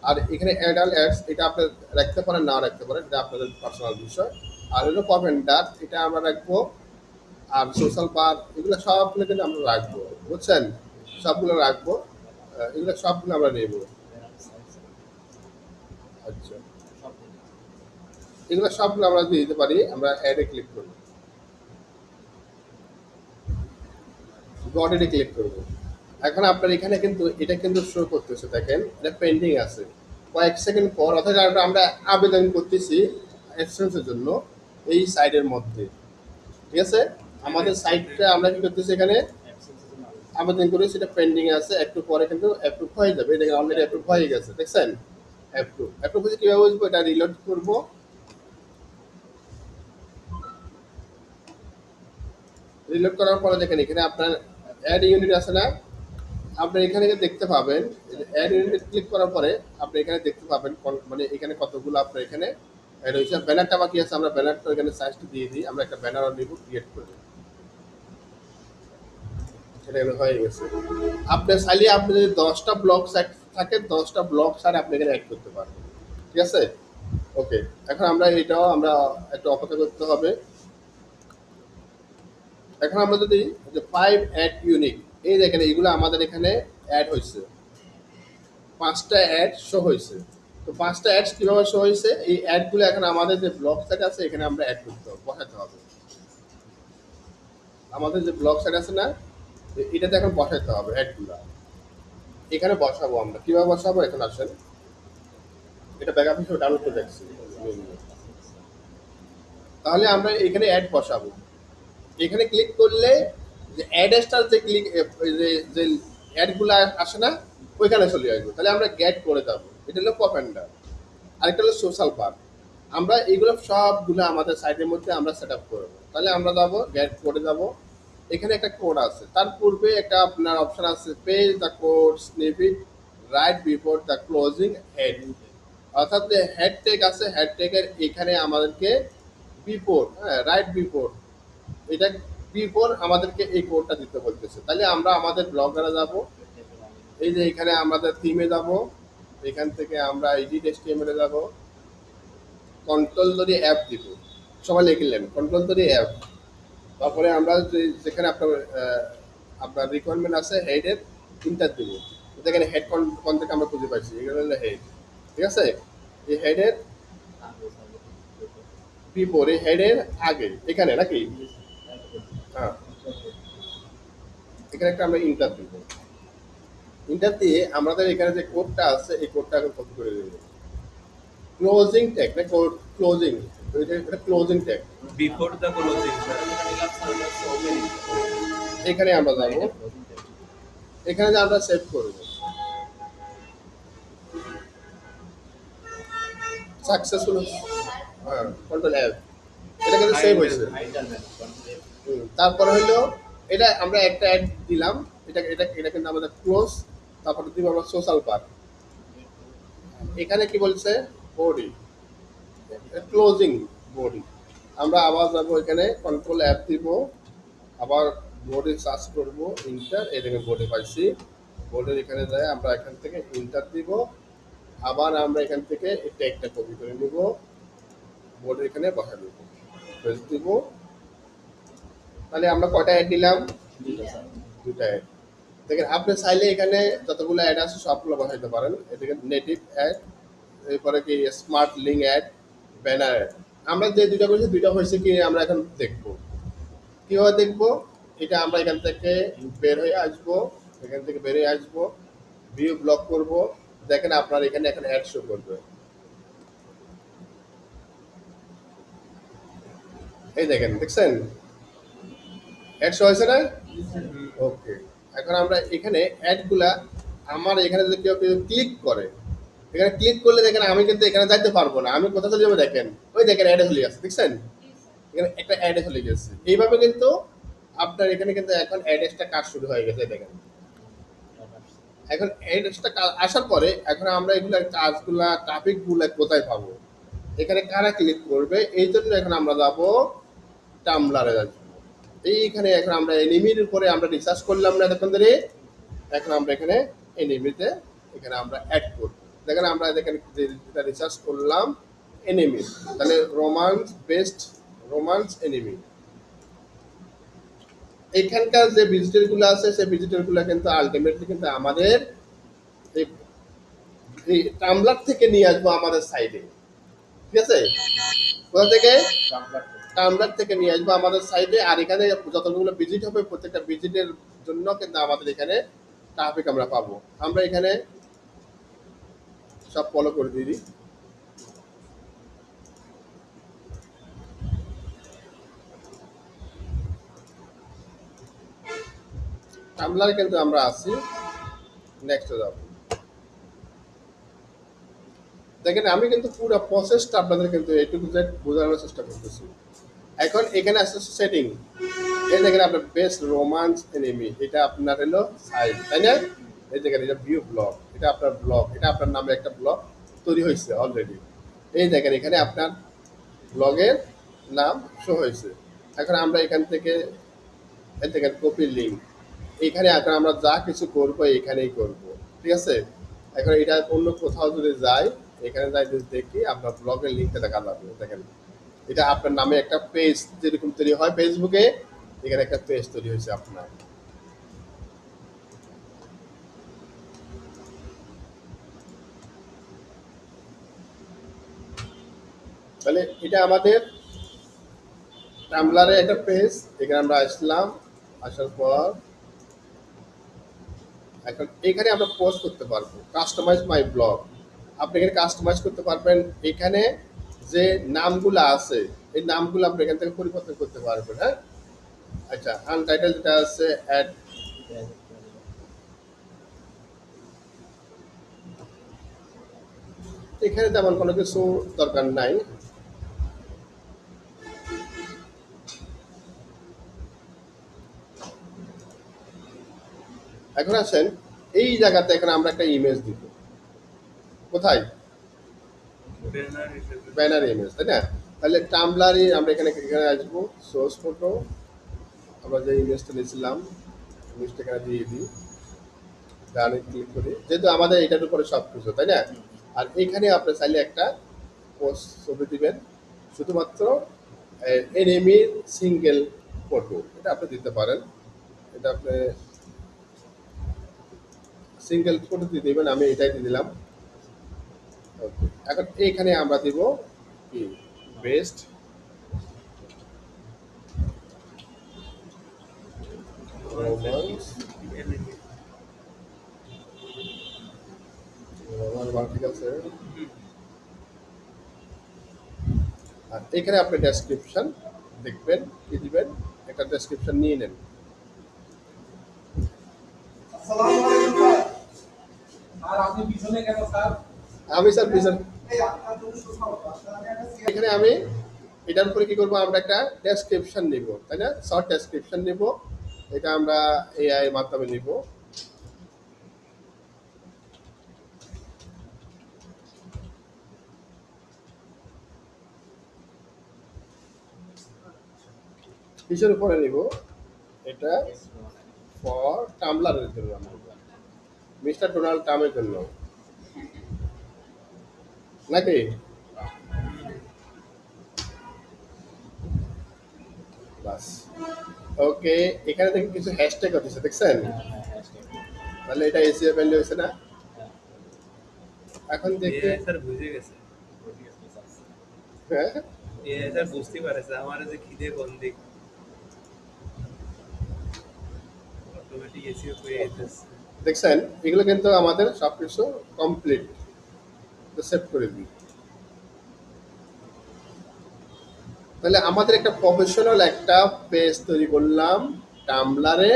আর এখানে অ্যাডাল্ট অ্যাডস, এটা আপনি রাখতে পারেন, না রাখতে পারেন, এটা আপনাদের পার্সোনাল বিষয়। আর হলো কমেন্টার, এটা আমরা রাখবো। আর সোশ্যাল বার, এগুলো সবগুলো কিন্তু আমরা রাখবো, বুঝছেন? সবগুলো রাখবো, এগুলো সবগুলো আমরা নেব। আচ্ছা, এগুলো সবগুলো আমরা দিয়ে দিতে পারি, আমরা অ্যাডে ক্লিক করব, গডেডে ক্লিক করব। এখন আপনার এখানে কিন্তু এটা কিন্তু শো করতেছে, দেখেন এটা পেন্ডিং আছে। কয়েক সেকেন্ড পর, অর্থাৎ আমরা আবেদন করতেছি এক্সচেঞ্জের জন্য এই সাইটের মধ্যে, ঠিক আছে? আমাদের সাইটটা আমরা কি করতেছি, এখানে আবেদন করে সেটা পেন্ডিং আছে, একটু পরে কিন্তু অ্যাপ্রুভ হয়ে যাবে। এটা অলরেডি অ্যাপ্রুভ হয়ে গেছে, দেখছেন? অ্যাপ্রুভ হয়েছে, কীভাবে বুঝবো? এটা রিলোড করব, রিলোড করার পরে দেখেন এখানে আপনার অ্যাড ইউনিট আছে না, আপনি এখানে দেখতে পাবেন। অ্যাড ইউনিট ক্লিক করার পরে আপনি এখানে দেখতে পাবেন মানে এখানে কতগুলো আপনার এখানে অ্যাড হয়েছে। ব্যানারটা বাকি আছে, আমরা ব্যানারটা এখানে সাইজটা দিয়ে দিই, আমরা একটা ব্যানার নিব, ক্রিয়েট করে এটা এখানে হয়ে গেছে। আপনি চাইলে আপনি যদি 10টা ব্লক সাইট থাকে 10টা ব্লক সাইট আপনি এখানে অ্যাড করতে পারবেন। ঠিক আছে? ওকে। এখন আমরা এটাও আমরা একটু অপেক্ষা করতে হবে। এখন আমরা যদি যে 5 অ্যাড ইউনিক, এই দেখেন এইগুলো আমাদের এখানে অ্যাড হয়েছে। 5টা অ্যাড শো হয়েছে। তো 5টা অ্যাডস কিভাবে শো হয়েছে? এই অ্যাডগুলো এখন আমাদের যে ব্লক সাইট আছে এখানে আমরা অ্যাড করতে হবে, বসাতে হবে। আমাদের যে ব্লক সাইট আছে না, এটাতে এখন বসাতে হবে অ্যাডগুলো। এখানে বসাবো আমরা। কিভাবে বসাবো? এখন আসেন, এটা ব্যাকআপ হিসেবে ডাউনলোড করে দেখছি। তাহলে আমরা এখানে অ্যাড বসাবো। এখানে ক্লিক করলে যে অ্যাড স্টার যে ক্লিক যে যে অ্যাডগুলো আসে না, ওইখানে চলে আসবে। তাহলে আমরা গেট করে দেবো। এটা হলো পপেন্ডার, আরেকটা হলো সোশ্যাল পার্ক। আমরা এইগুলো সবগুলো আমাদের সাইটের মধ্যে আমরা সেট আপ করবো। তাহলে আমরা যাবো গেট করে যাবো। এখানে একটা কোড আছে, তার পূর্বে একটা আপনার অপশন আছে paste the code snippet right before the closing head. অর্থাৎ যে হেড টেক আছে, হেড টেকের এখানে আমাদেরকে বিফোর, হ্যাঁ রাইট বিফোর, এটা বিফোর আমাদেরকে এই কোডটা দিতে বলতেছে। তাহলে আমরা আমাদের ব্লগারে যাব, এই যে এখানে আমাদের থিমে যাব, এখান থেকে আমরা এডিট এসটিএমএল এ যাব, কন্ট্রোল ধরে অ্যাপ দিব। সবাই লিখলেন কন্ট্রোল ধরে অ্যাপ। তারপরে আমরা যেখানে আপনার আপনার রিকোয়ারমেন্ট আছে হেডের ইন্টার দিব। যেখানে হেড কোন থেকে আমরা খুঁজে পাইছি, এগুলো হলো হেড। ঠিক আছে? এই হেডের বিফোর, এই হেডের আগে এখানে নাকি, হ্যাঁ এখানে একটা আমরা ইন্টার দিব। ইন্টার দিয়ে আমাদের এখানে যে কোডটা আছে এই কোডটা এখন কপি করে দেবো। ক্লোজিং ট্যাগ না, কোড ক্লোজিং, এটা closing tag. Before the closing. এখানে আমরা যাবো, এখানে যে আমরা সেভ করব সাকসেসফুল, হ্যাঁ কন্ট্রোল অ্যাপ, এটা কিন্তু সেভ হয়েছে। তারপরে হলো এটা আমরা একটা অ্যাড দিলাম, এটা এটা এটা কিন্তু আমাদের ক্লোজ। তারপরে দিব আমরা সোশ্যাল পার্ক। এখানে কি বলছে? Body, closing body. আমরা আবার যাবো এখানে কন্ট্রোল অ্যাপ দিব, আবার বোর্ডে সার্চ করব ইন্টার, এখানে বোর্ডে পাইছি। বোর্ডের এখানে যায় আমরা এখান থেকে ইন্টার দিব, আবার আমরা এখান থেকে এই ট্যাগটা কপি করে নিব, বোর্ডের এখানে বসা দেব, প্রেস দিব। তাহলে আমরা কয়টা অ্যাড দিলাম? দুটা অ্যাড। দেখেন আপনি চাইলে এখানে যতগুলো অ্যাড আছে সবগুলো বসাইতে পারেন। এদিকে নেটিভ অ্যাড, এরপরে কি smart link ad, banner ad. আমরা যে দুইটা করেছি দুইটা হয়েছে কি আমরা এখন দেখবো। কিভাবে দেখবো? এটা আমরা এখান থেকে বের হয়ে আসবো, এখান থেকে বের হয়ে আসবো, ভিউ ব্লক করব। দেখেন আপনার এখানে এখন অ্যাড শো করবে। এই দেখেন, দেখছেন অ্যাড শো হয়েছে না? ওকে। এখন আমরা এখানে অ্যাডগুলা, আমার এখানে যদি কেউ কেউ ক্লিক করে, এখানে ক্লিক করলে দেখেন আমি কিন্তু এখানে যাইতে পারবো না। আমি কোথায় চলে যাবো? দেখেন ওই দেখেন অ্যাডে চলে গেছে, দেখছেন এখানে একটা অ্যাডে চলে গেছে। এইভাবে কিন্তু আপনার এখানে কিন্তু এখন অ্যাডেসটা কাজ শুরু হয়ে গেছে। দেখেন এখন অ্যাডেসটা আসার পরে এখন আমরা এগুলা কাজগুলা টপিকগুলা কোথায় পাবো, এখানে কারা ক্লিক করবে, এই জন্য এখন আমরা যাবো টামলারে যাবো। এইখানে এখন আমরা এনিমির উপরে আমরা রিসার্চ করলাম না এতক্ষণ ধরে, এখন আমরা এখানে এনিমিতে এখানে আমরা অ্যাড করব। দেখেন আমরা দেখেন যেটা রিসার্চ করলাম এনিমি, তাহলে রোমান্স বেস্ট, রোমান্স এনিমি। এখানকার যে ভিজিটরগুলো আছে সেই ভিজিটরগুলো কিন্তু আলটিমেটলি কিন্তু আমাদের এই এই টামলার থেকে নিয়ে আসবো আমাদের সাইডে। ঠিক আছে? কোথা থেকে? টামলার থেকে নিয়ে আসবো আমাদের সাইডে। আর এখানে যতগুলো ভিজিট হবে প্রত্যেকটা ভিজিটের জন্য কিন্তু আমাদের এখানে ট্রাফিক আমরা পাবো। আমরা এখানে সব ফলো করে দিই। টামলারে কিন্তু আমরা আছি, নেক্সটে যাব। দেখেন আমি কিন্তু পুরো প্রসেসটা আপনাদের কিন্তু এ টু জেড বোঝানোর চেষ্টা করতেছি। এখন এখানে আসছে সেটিং, এই দেখেন আপনার বেস্ট রোমান্স এনিমি, এটা আপনার হলো সাইড, তাই না? এই দেখেন এটা ভিউ ব্লগ, এটা আপনার ব্লগ, এটা আপনার নামে একটা ব্লগ তৈরি হয়েছে অলরেডি। এই দেখেন এখানে আপনার ব্লগের নাম শো হয়েছে। এখন আমরা এখান থেকে এই দেখেন কপি লিঙ্ক, এখানে এখন আমরা যা কিছু করব এখানেই করব, ঠিক আছে? এখন এটা অন্য কোথাও যদি যাই, এখানে যাই যদি দেখি আপনার ব্লগের লিঙ্কটা দেখা যাবে। দেখেন, এটা আপনার নামে একটা পেজ যেরকম তৈরি হয় ফেসবুকে, এখানে একটা পেজ তৈরি হয়েছে আপনার। তাহলে এটা আমাদের টাম্বলারে একটা পেজ, এখানে আমরা আসলাম, আসার পর এখন এখানে আমরা পোস্ট করতে পারবো কাস্টমাইজ মাই ব্লগ। আপনি এখানে কাস্টমাইজ করতে পারবেন। এখানে যে নামগুলো আছে এই নামগুলো আপনি এখান থেকে পরিবর্তন করতে পারবেন। হ্যাঁ, আচ্ছা, আনটাইটেল যেটা আছে অ্যাড, এখানে তেমন কোনো কিছু দরকার নাই। এখন আসেন এই জায়গাতে এখানে আমরা একটা ইমেজ দিব। কোথায়? ব্যানার হিসেবে ব্যানার ইমেজ, তাই না? তাহলে টাম্বলারে আমরা এখানে এখানে আসবো, সোর্স ফটো, আমরা যে ইমেজটা নিয়েছিলাম ইমেজটা এখানে দিয়ে দিই, ডানে ক্লিক করি, যেহেতু আমাদের এটার উপরে সব কিছু, তাই না? আর এখানে আপনি চাইলে একটা পোস্ট ছবি দিবেন, শুধুমাত্র এনিমির সিঙ্গেল ফটো, এটা আপনি দিতে পারেন। এটা আপনি সিঙ্গেল ফটো দিয়ে দিবেন, আমি এটাই দিয়ে দিলাম। ওকে, এখন এইখানে আমরা দিব কি বেস্ট রোমান্স, ঠিক আছে। আর এখানে আপনি ডেসক্রিপশন দেখবেন, কি দিবেন, একটা ডেসক্রিপশন নিয়ে নেন। আসসালামু আলাইকুম স্যার। আর আপনি পিছনে কেন স্যার? আমি স্যার পিছন, এই আপনার জন্য সুখবর। এখানে আমি এটার উপরে কি করবো, আমরা একটা ডেসক্রিপশন নিব, তাই না? শর্ট ডেসক্রিপশন নিব, এটা আমরা এআই এর মাধ্যমে নিব। কিসের উপরে নিব? এটা ফর টাম্বলারের জন্য, আমরা মিস্টার ডোনাল্ড ট্রাম্পের জন্য নাকি? বাস, ওকে। এখানে দেখি কিছু হ্যাশট্যাগ হচ্ছে, দেখছেন? তাহলে এটা এসিও ভ্যালু হয়েছে না? এখন দেখি, এআই স্যার বুঝে গেছে, হ্যাঁ, এআই স্যার বুঝতে পারেছে আমার যে খিদে কোন দিক, অটোমেটিক এসিও করে যেতেছে। দেখছেন? এগুলো কিন্তু আমাদের সবকিছু কমপ্লিট, সেভ করে দিই। তাহলে আমাদের একটা প্রফেশনাল একটা পেজ তৈরি করলাম টাম্বলারে।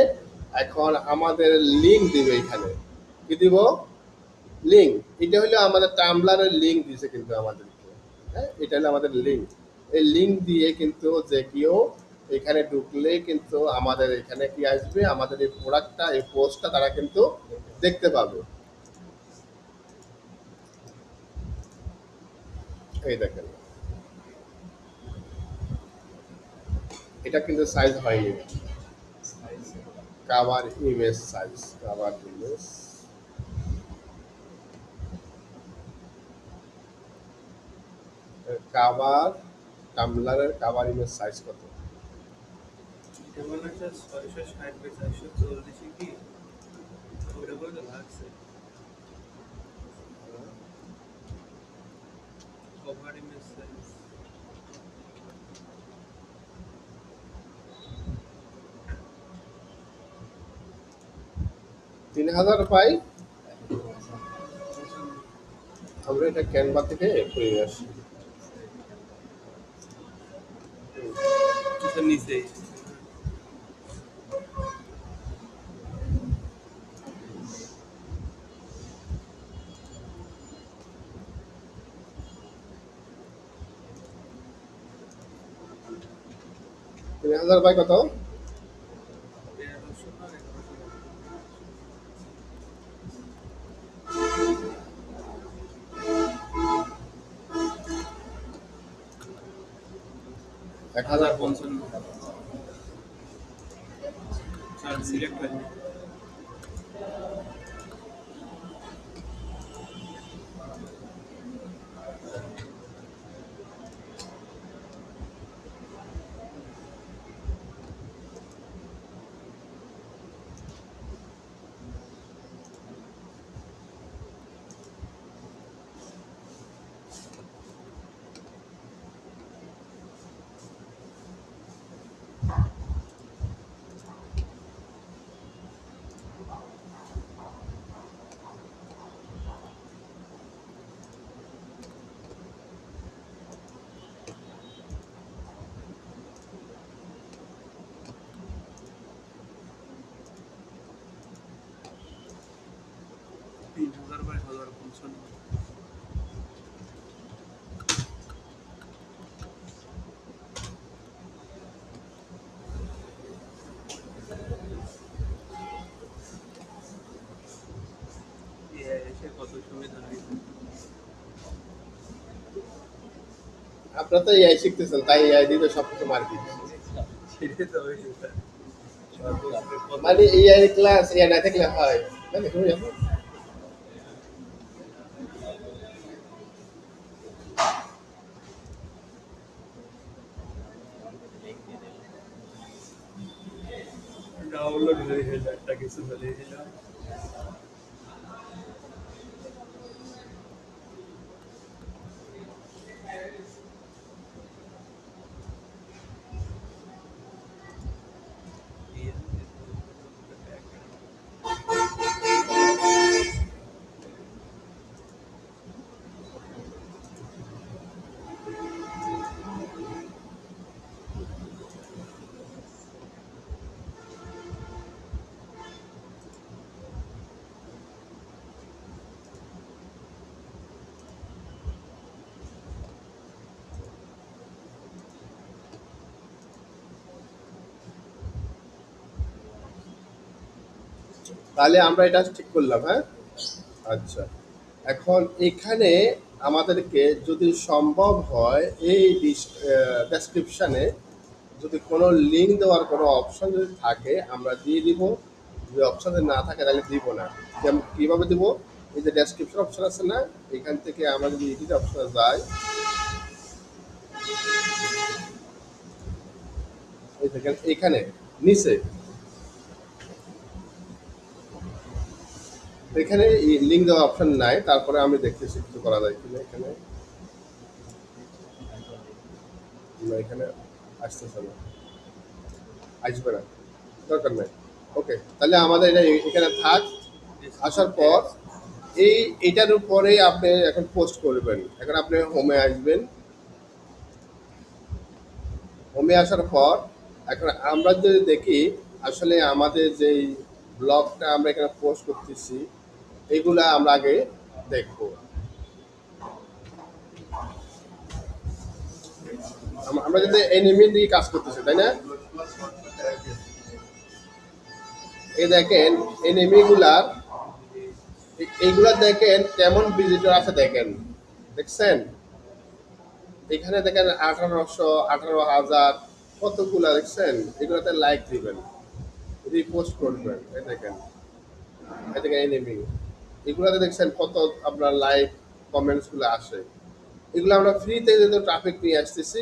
এখন আমাদের লিঙ্ক দিবে, এখানে কি দিব? লিঙ্ক। এটা হলো আমাদের টাম্বলারের লিঙ্ক দিয়েছে কিন্তু আমাদেরকে। হ্যাঁ, এটা হলো আমাদের লিঙ্ক। এই লিঙ্ক দিয়ে কিন্তু যে কেউ এখানে ঢুকলে কিন্তু আমাদের এখানে কি আসবে, আমাদের এই প্রোডাক্টটা, এই পোস্টটা তারা কিন্তু দেখতে পাবে। এই দেখেন, এটা কিন্তু সাইজ হয়নি, cover image size, cover image, cover টাম্বলারের কাভার ইমেজ সাইজ কত? যেমন একটা 660 বাই 440 কি ওটা করে তো লাগছে কভার ইমেজ সাইজ। 3000 পাই। আমরা এটা ক্যানভা থেকে করে আসি। স্যার নিচে 3000 বাই কত? 1100 না 1100 1000। 1055 স্যার সিলেক্ট করেন। আপনারা তো এআই শিখতেছেন, তাই এআই দিয়ে তো সবকিছু মার্কেট। সেটাই তো হয়েছে স্যার। মানে এআই ক্লাস এআই না থাকলে হয় না, দেখুন এখন ডাউনলোড হয়ে গেল একটা কিছু হয়ে গেল। তাহলে আমরা এটা ঠিক করলাম, হ্যাঁ। আচ্ছা, এখন এখানে আমাদেরকে যদি সম্ভব হয় এই ডেসক্রিপশনে যদি কোনো লিঙ্ক দেওয়ার কোনো অপশন যদি থাকে আমরা দিয়ে দিব, যদি অপশন না থাকে তাহলে দিব না। যেমন কীভাবে দিব, এই যে ডেসক্রিপশন অপশন আছে না, এখান থেকে আমরা যদি এডিট অপশনে যাই, এই দেখেন এখানে নিচে এখানে লিঙ্ক দেওয়ার অপশন নাই। তারপরে আমি দেখতেছি কিছু করা যায় কিনা। এখানে না, এখানে আসতেছে না, আসবে না, দরকার নাই। ওকে, তাহলে আমাদের এটা এখানে থাক। আসার পর এটার উপরে আপনি এখন পোস্ট করবেন। এখন আপনি হোমে আসবেন। হোমে আসার পর এখন আমরা যদি দেখি আসলে আমাদের যেই ব্লগটা আমরা এখানে পোস্ট করতেছি এগুলা আমরা আগে দেখব। আমরা যদি এনিমি দিয়ে কাজ করতেছি, তাই না? এই দেখেন এনিমিগুলার, এইগুলা দেখেন কেমন ভিজিটর আছে, দেখেন, দেখছেন? এখানে দেখেন 18,000 কতগুলা, দেখছেন? এগুলাতে লাইক দিবেন, রিপোস্ট করবেন। এই দেখেন, এই দেখেন এনিমি, এগুলাতে দেখছেন কত আপনার লাইক কমেন্টস গুলো আসে। এগুলো আমরা ফ্রিতে যেহেতু ট্রাফিক নিয়ে আসতেছি,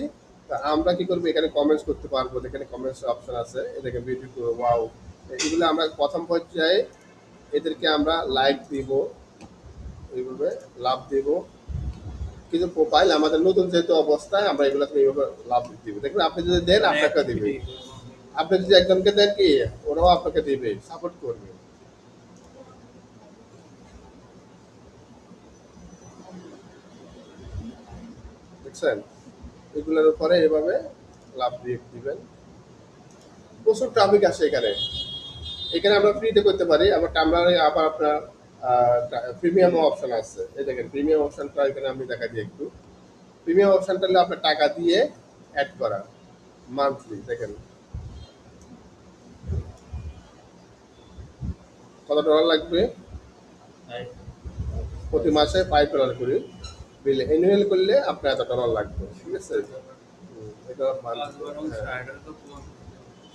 তা আমরা কি করবো, এখানে কমেন্টস করতে পারবো। এখানে কমেন্টস অপশন আছে, এই দেখেন বিউটিফুল, ওয়াও। এগুলো আমরা প্রথম পর্যায়ে এদেরকে আমরা লাইক দিব, এইভাবে লাভ দিব। কিন্তু প্রোফাইল আমাদের নতুন যেহেতু অবস্থায় আমরা এগুলোকে এইভাবে লাভ দিব। দেখবেন আপনি যদি দেন আপনাকে দিবে, আপনি যদি একজনকে দেন কি ওরাও আপনাকে দিবে, সাপোর্ট করবে। দেখছেন, এগুলোর উপরে এভাবে লাভ দিয়ে দিবেন। প্রচুর ট্রাফিক আসে এখানে। এখানে আমরা ফ্রিতে করতে পারি, আবার টামলারে আবার আপনার প্রিমিয়াম অপশন আছে। এই দেখেন প্রিমিয়াম অপশনটা এখানে আমি দেখা দিই একটু। প্রিমিয়াম অপশনটা হলে আপনার টাকা দিয়ে অ্যাড করা মান্থলি। দেখেন কত ডলার লাগবে, প্রতি মাসে $5 করে বিল। অ্যানুয়াল করলে আপনার এত ডলার লাগবে, ঠিক আছে? এটা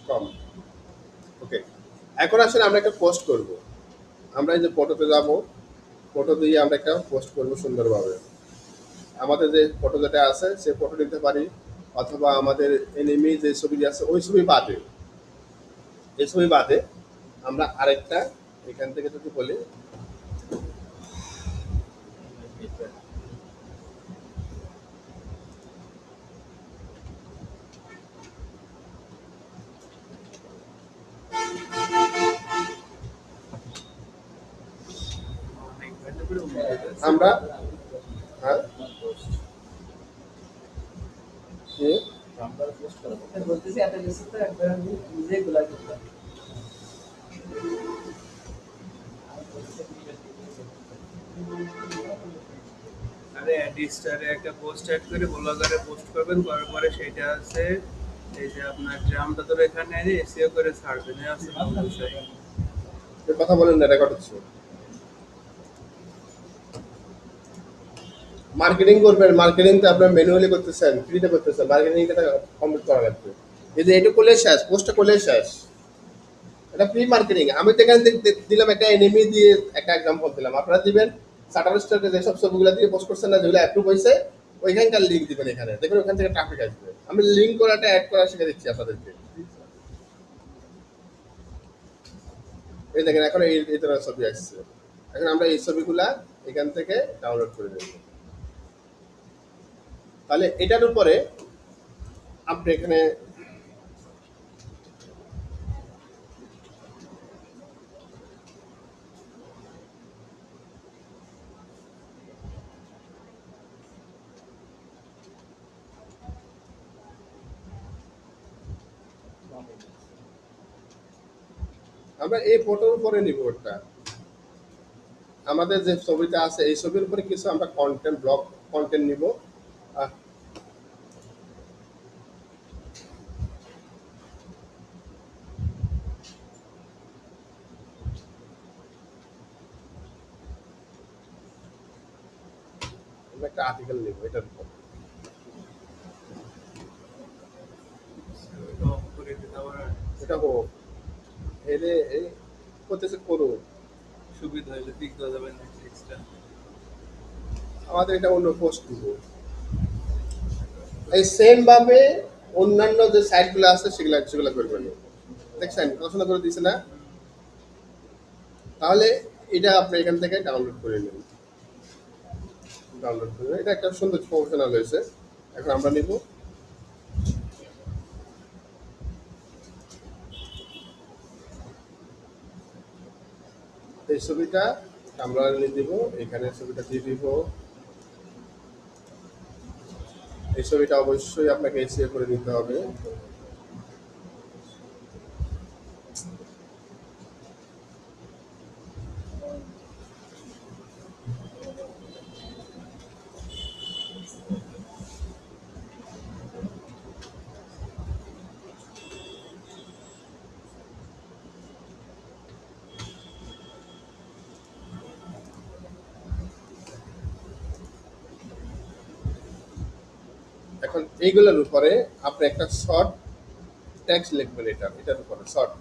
কম। ওকে, এখন আসলে আমরা একটা পোস্ট করব। আমরা এই যে ফটোতে যাব, ফটো দিয়ে আমরা একটা পোস্ট করব সুন্দরভাবে। আমাদের যে ফটো যেটা আছে সে ফটো নিতে পারি, অথবা আমাদের এনিমি যে ছবি আছে ওই ছবি বাদে, এই ছবি বাদে আমরা আরেকটা এখান থেকে যদি বলি, আমরা হ্যাঁ কি বলতেছি এত কিছু তো একবার আমি নিজেই গুলা করতাম। আরে অ্যাডিস্টারে একটা পোস্ট অ্যাড করে ব্লগারে পোস্ট করবেন, করার পরে সেটা আছে এই যে আপনার ড্রামটা তো এখানে এনে এসিও করে ছাড়বেন। এই আছে বিষয়। কথা বলেন না, রেকর্ড হচ্ছে। মার্কেটিং করবেন, মার্কেটিং তো আপনার ম্যানুয়ালি করতেছেন, ফ্রিতে করতেছেন, মার্কেটিং এটা কমপ্লিট করা লাগবে। এই যে এটা করলে শেষ, পোস্টটা করলে শেষ, এটা ফ্রি মার্কেটিং। আমি তো এখানে দিলাম একটা এনিমি দিয়ে একটা এক্সাম্পল দিলাম, আপনারা দিবেন শাটার স্টকে যেসব ছবিগুলো দিয়ে পোস্ট করছেন না, যেগুলো অ্যাপ্রুভ হয়েছে, ওইখানকার লিঙ্ক দিবেন এখানে, দেখবেন ওখান থেকে ট্রাফিক আসবে। আমি লিঙ্ক করাটা অ্যাড করা শিখে দিচ্ছি আপনাদেরকে। এই দেখেন এখন এই ধরনের ছবি আসছে। এখন আমরা এই ছবিগুলা এখান থেকে ডাউনলোড করে নেব। তাহলে এটার উপরে আপনি এখানে আমরা এই ফটোর উপরে নিব ওটা, আমাদের যে ছবিটা আছে এই ছবির উপরে কিছু আমরা কন্টেন্ট ব্লক কন্টেন্ট নিব। আহ, আমরা একটা আর্টিকেল নিব এটার উপর। অফ করে দিতে আবার এটা হোক, এলে এই করতেছে করো, সুবিধা হইলে দিক দেওয়া যাবে না এক্সট্রা। আমাদের এটা অন্য পোস্ট দিব। এই সেম ভাবে অন্যান্য যে সাইটগুলো আছে সেগুলো করবেন। দেখছেন পছন্দ করে দিছে না? তাহলে এটা আপনি এখান থেকে ডাউনলোড করে নিন, ডাউনলোড করে এটা একটা সুন্দর প্রফেশনাল হয়েছে। এখন আমরা নিব এই ছবিটা, আমরা নিয়ে দিব এখানে, ছবিটা দিয়ে দিব। এই ছবিটা অবশ্যই আপনাকে এসিও করে নিতে হবে। এখন এইগুলোর উপরে আপনি একটা শর্ট টেক্সট লিখবেন, এটার উপরে শর্ট।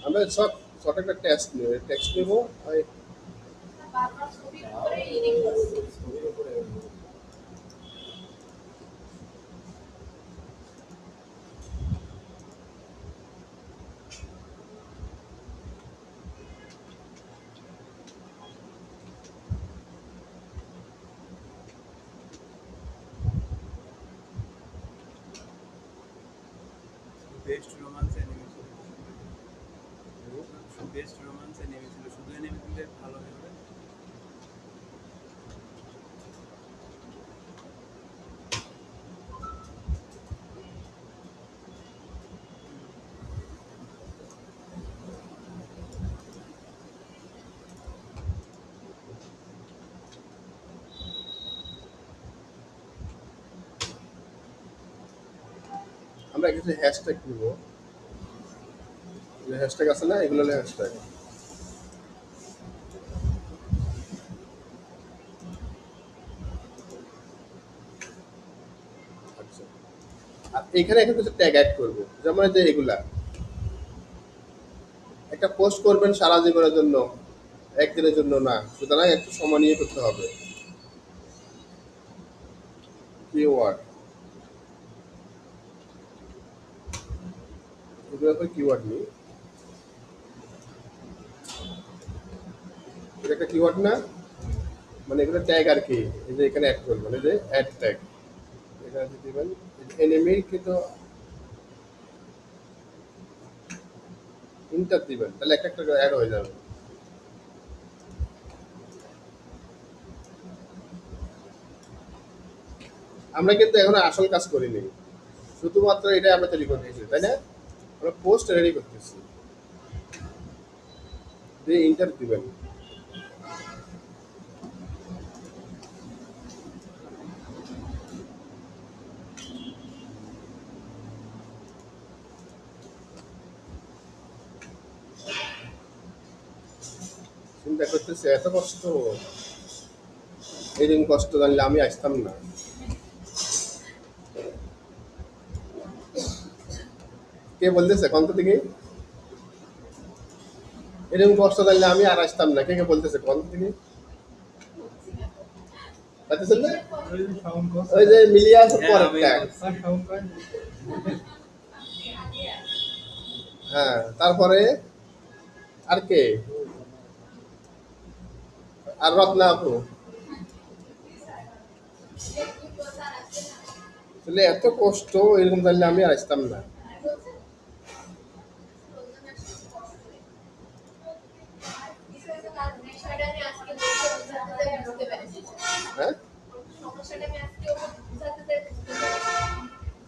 আমরা শর্ট শর্ট একটা টেক্সট নেব। বেস্ট রোমান্স অ্যানিমে ছিল, বেস্ট রোমান্স অ্যানিমে ছিল, শুধু অ্যানিমে দিলে ভালো হবে। আমরা কিছু হ্যাশট্যাগ নিব, যে হ্যাশট্যাগ আছে না, এগুলো হলো হ্যাশট্যাগ। আচ্ছা, আর এখানে একটা কিছু ট্যাগ অ্যাড করবো, যেমন এই যে এগুলা একটা পোস্ট করবেন সারা জীবনের জন্য, একদিনের জন্য না, সুতরাং একটু সময় নিয়ে করতে হবে। কিওয়ার্ড, এগুলো তো কিওয়ার্ড নেই, এটা একটা কিওয়ার্ড না, মানে এগুলো ট্যাগ আর কি। এই যে এখানে অ্যাড করবেন, এই যে অ্যাড ট্যাগ এখানে দিয়ে দিবেন। এনিমি কিন্তু ইন্টার দিবেন, তাহলে একটা একটা অ্যাড হয়ে যাবে। আমরা কিন্তু এখন আসল কাজ করিনি, শুধুমাত্র এটা আমরা তৈরি করতেছি, তাই না? আমরা পোস্ট রেডি করতেছি, দিয়ে ইন্টার দিবেন। চিন্তা করতেছি এত কষ্ট, এরকম কষ্ট জানলে আমি আসতাম না। কে বলতেছে কন্ত থেকে? এরকম কষ্ট জানলে আমি আর আসতাম না। কে কে বলতেছে কন্ত থেকে? পাইতেছেন না? ওই যে মিলিয়া আছে হ্যাঁ, আমি পরেরটা। হ্যাঁ, তারপরে আর কে? আর রত্না আপু। তাহলে এত কষ্ট এরকম জানলে আমি আর আসতাম না।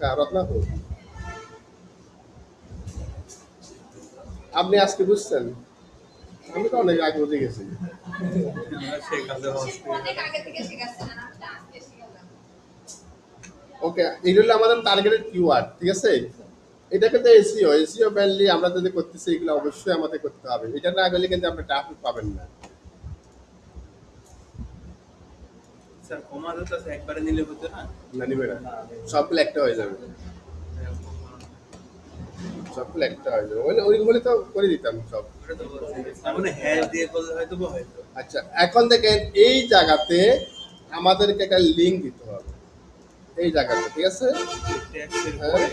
হ্যাঁ, রত্না আপু, আপনি আজকে বুঝছেন? আমি তো অনেক আগে বুঝে গেছি। শেখাতে ওকে, এই হলো আমাদের টার্গেটেড কিওয়ার্ড, ঠিক আছে? এটা কিন্তু এসইও, এসইও মেইনলি আমরা যদি করতেছি এগুলো অবশ্যই আমাদের করতে হবে। এটা না করলে কিন্তু আপনি ট্রাফিক পাবেন না। স্যার কমাতে তো একবারে নিলে হতো না। না নিবে না, সবগুলো একটা হয়ে যাবে, সবগুলো একটা হয়ে যাবে। ওইরকম বলে তো করে দিতাম সব। ওটা তো বলছি। তার মানে হ্যাশ দিয়ে করলে হয়তো বা হয়তো। আচ্ছা, এখন দেখেন এই জায়গাতে আমাদেরকে একটা লিঙ্ক দিতে হবে, এই জায়গাতে, ঠিক আছে? ট্যাক্সের হ্যাঁ। পরে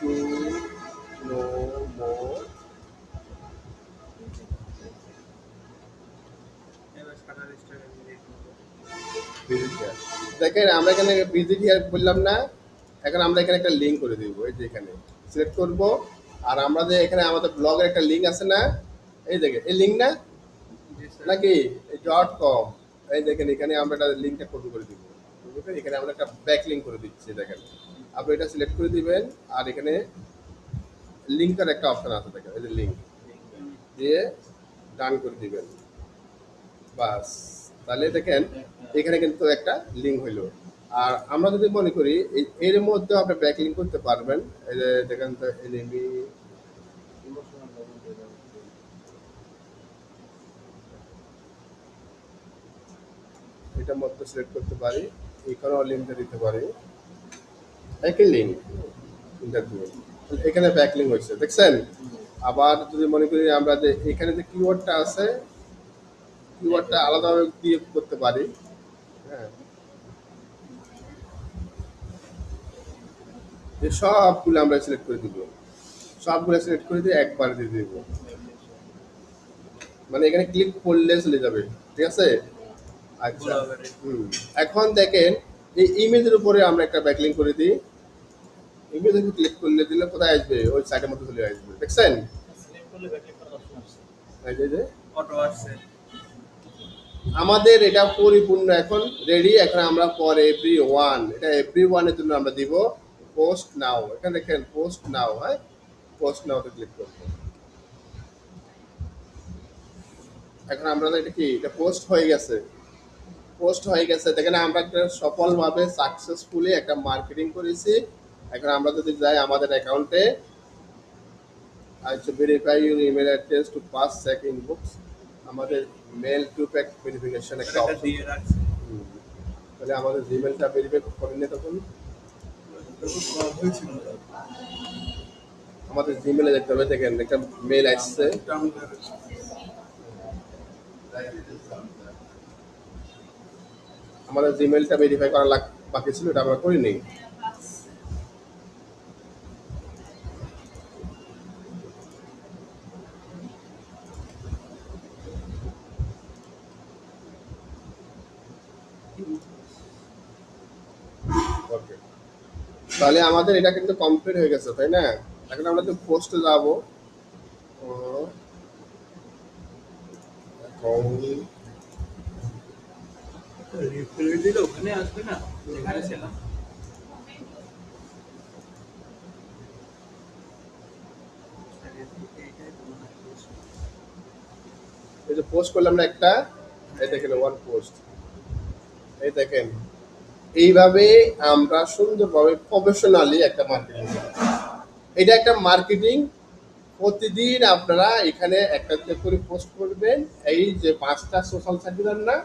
টু নো মোর এবার শাটার স্টারে দিয়ে দিবো। Visit here. দেখেন আমরা এখানে ভিজিট হিয়ার বললাম না, এখন আমরা এখানে একটা লিঙ্ক করে দিব। এই যে এখানে সিলেক্ট করব, আর আমরা যে এখানে আমাদের ব্লগের একটা লিঙ্ক আছে না, এই দেখেন এই লিঙ্ক না জি স্যার। নাকি .com, এই দেখেন এখানে আমরা একটা লিঙ্কটা কপি করে দিব। এখানে আমরা একটা ব্যাক লিঙ্ক করে দিচ্ছি। দেখেন আপনি এটা সিলেক্ট করে দিবেন, আর এখানে লিঙ্কের একটা অপশন আছে, দেখেন এই যে লিঙ্ক দিয়ে ডান করে দিবেন, বাস। তাহলে দেখেন এখানে কিন্তু একটা লিঙ্ক হইলো। আর আমরা যদি মনে করি এর মধ্যে আপনি ব্যাক লিঙ্ক করতে পারবেন। এই যে দেখেন তো এলএমবি, এটার মধ্যে সিলেক্ট করতে পারি, এখানেও লিঙ্কটা দিতে পারি, একই লিঙ্ক ইন্টারভিউ। এখানে ব্যাক লিঙ্ক হয়েছে, দেখছেন? আবার যদি মনে করি আমরা যে এখানে যে কিওয়ার্ডটা আছে, কিওয়ার্ডটা আলাদাভাবে দিয়ে করতে পারি। হ্যাঁ, এই সবগুলো আমরা সিলেক্ট করে দিব, সবগুলো সিলেক্ট করে দিয়ে একবার দিয়ে দিব, মানে এখানে ক্লিক করলে চলে যাবে, ঠিক আছে? আচ্ছা, এখন দেখেন এই ইমেজের উপরে আমরা একটা ব্যাকলিঙ্ক করে দিই। ইমেজে ক্লিক করলে দিলে কোথায় আসবে? ওই সাইটের মধ্যে চলে আসবে, দেখছেন? এই যে অটো আসছে। আমাদের এটা পরিপূর্ণ এখন রেডি। এখন আমরা ফর এভরি ওয়ান, এটা এভরি ওয়ানের জন্য আমরা দিব পোস্ট নাও। এখানে দেখেন পোস্ট নাও, হ্যাঁ, পোস্ট নাওতে ক্লিক করব। এখন আমরা এটা কি, এটা পোস্ট হয়ে গেছে, পোস্ট হয়ে গেছে। দেখেন আমরা একটা সফলভাবে সাকসেসফুলি একটা মার্কেটিং করেছি। এখন আমরা যদি যাই আমাদের অ্যাকাউন্টে, আচ্ছা, verify your email address to pass check inbox, আমাদের মেল টু প্যাক ভেরিফিকেশন একটা এটা অপশন। দিয়ে রাখছে। তাহলে আমাদের জিমেলটা ভেরিফাই করে নিয়ে তখন আমাদের জিমেলে দেখতে হবে। দেখেন একটা মেল আসছে, আমাদের জিমেলটা ভেরিফাই করা বাকি ছিল, এটা আমরা করিনি। ওকে, তাহলে আমাদের এটা কিন্তু কমপ্লিট হয়ে গেছে, তাই না? এখন আমরা তো পোস্টে যাব, রিফিল দিলে ওখানে আসবে না, যেখানে ছিলাম। এই যে পোস্ট করলাম না একটা, এই দেখেন ওয়ান পোস্ট, এই দেখেন এইভাবে আমরা সুন্দরভাবে প্রফেশনালি একটা মার্কেটিং করি। এটা একটা মার্কেটিং প্রতিদিন আপনারা এখানে একটা করে পোস্ট করবেন। এই যে 5টা সোশ্যাল সাইট দিলেন না,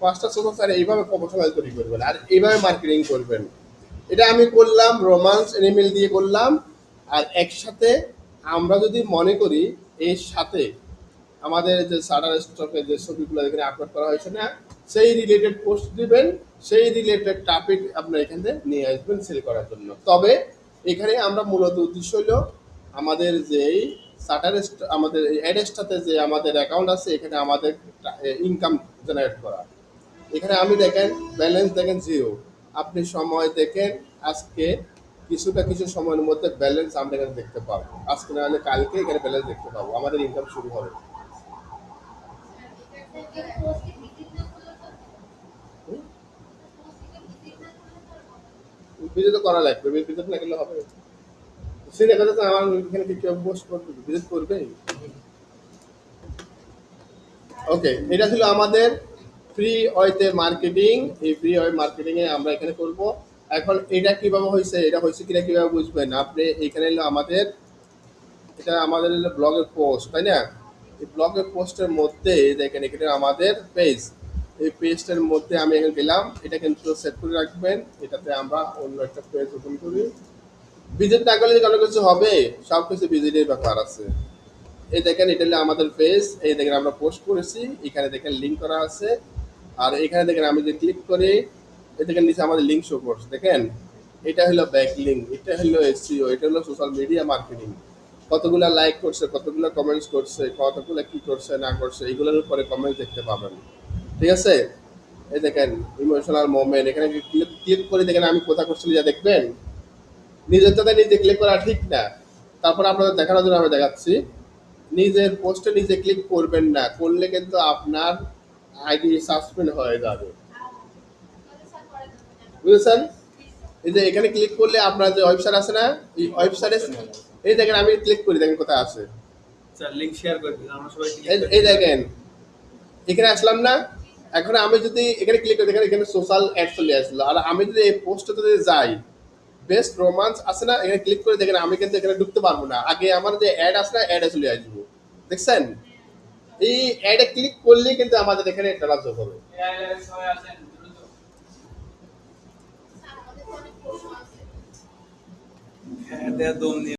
5টা সোশ্যাল সাইট এইভাবে প্রমোশনাল তৈরি করবেন আর এইভাবে মার্কেটিং করবেন। এটা আমি করলাম রোমান্স এনিমেল দিয়ে করলাম। আর একসাথে আমরা যদি মনে করি এর সাথে আমাদের যে শাটার স্টকে যে ছবিগুলো এখানে আপলোড করা হয়েছে না, সেই রিলেটেড পোস্ট দিবেন, সেই রিলেটেড টপিক আপনার এখান থেকে নিয়ে আসবেন সেল করার জন্য। তবে এখানে আমরা মূলত উদ্দেশ্য হলো আমাদের যেই শাটার আমাদের অ্যাডেসটাতে যে আমাদের অ্যাকাউন্ট আছে এখানে আমাদের ইনকাম জেনারেট করা। এখানে আমি দেখেন ব্যালেন্স দেখেন 0। আপনি সময় দেখেন আজকে কিছু সময়ের মধ্যে ব্যালেন্স আমরা এখানে দেখতে পাবো। আজকে না হলে কালকে এখানে ব্যালেন্স দেখতে পাবো, আমাদের ইনকাম শুরু হবে। ভিজিট করা লাগবে, ভিজিট না করলে হবে। সিনে কথা আমার এখানে কি কেউ পোস্ট করবে, ভিজিট করবে। ওকে, এটা ছিল আমাদের ফ্রি ওয়েতে মার্কেটিং। এই ফ্রি ওয়ে মার্কেটিং এ আমরা এখানে করব। এখন এটা কিভাবে হয়েছে, এটা হয়েছে কিনা কিভাবে বুঝবেন আপনি? এখানে হলো আমাদের, এটা আমাদের হলো ব্লগের পোস্ট, তাই না? এই ব্লগের পোস্টের মধ্যে দেখেন এখানে আমাদের পেজ, এই পেজটার মধ্যে আমি এখানে গেলাম। এটা কিন্তু সেট করে রাখবেন। এটাতে আমরা অন্য একটা পেজ ওপেন করি। ভিজিট না করলে কোনো কিছু হবে, সব কিছু ভিজিটের ব্যাপার আছে। এই দেখেন এটা হলো আমাদের পেজ। এই দেখেন আমরা পোস্ট করেছি, এখানে দেখেন লিঙ্ক করা আছে। আর এখানে দেখেন আমি যদি ক্লিক করি, এই দেখেন নিচে আমাদের লিঙ্ক শো করছে। দেখেন এটা হলো ব্যাক লিঙ্ক, এটা হলো এসইও, এটা হলো সোশ্যাল মিডিয়া মার্কেটিং। কতগুলা লাইক করছে, কতগুলা কমেন্টস করছে, কতগুলা কি করছে না করছে, এগুলোর উপরে কমেন্ট দেখতে পাবেন। ঠিক আছে? এই দেখেন ইমোশনাল মোমেন্ট, এখানে ক্লিক করে দেখেন আমি কোথা করছি যা দেখবেন। নিজের তাতে নিজে ক্লিক করা ঠিক না। তারপর আপনাদের দেখানোর জন্য আমি দেখাচ্ছি। নিজের পোস্টে নিজে ক্লিক করবেন না, করলে কিন্তু আপনার আইডি সাসপেন্ড হয়ে যাবে। বুঝেছেন? এই যে এখানে ক্লিক করলে আপনার যে ওয়েবসাইট আছে না, এই ওয়েবসাইটে এই দেখেন আমি ক্লিক করি, দেখেন কোথায় আছে। স্যার লিংক শেয়ার করে দিন, আমরা সবাই এই দেখেন এখানে আসলাম না। এখন আমি যদি এখানে ক্লিক করি দেখেন এখানে সোশ্যাল অ্যাড চলে আসলো। আর আমি যদি এই পোস্টে যদি যাই, বেস্ট রোমান্স আছে না, এখানে ক্লিক করে দেখেন আমি কিন্তু এখানে ঢুকতে পারবো না। আগে আমার যে অ্যাড আছে না, অ্যাডে চলে আসবো। দেখছেন? এই অ্যাডে ক্লিক করলেই কিন্তু আমাদের এখানে ডলার যোগ হবে। সবাই আছেন দ্রুত। হ্যাঁ দেয়া দম নিয়ে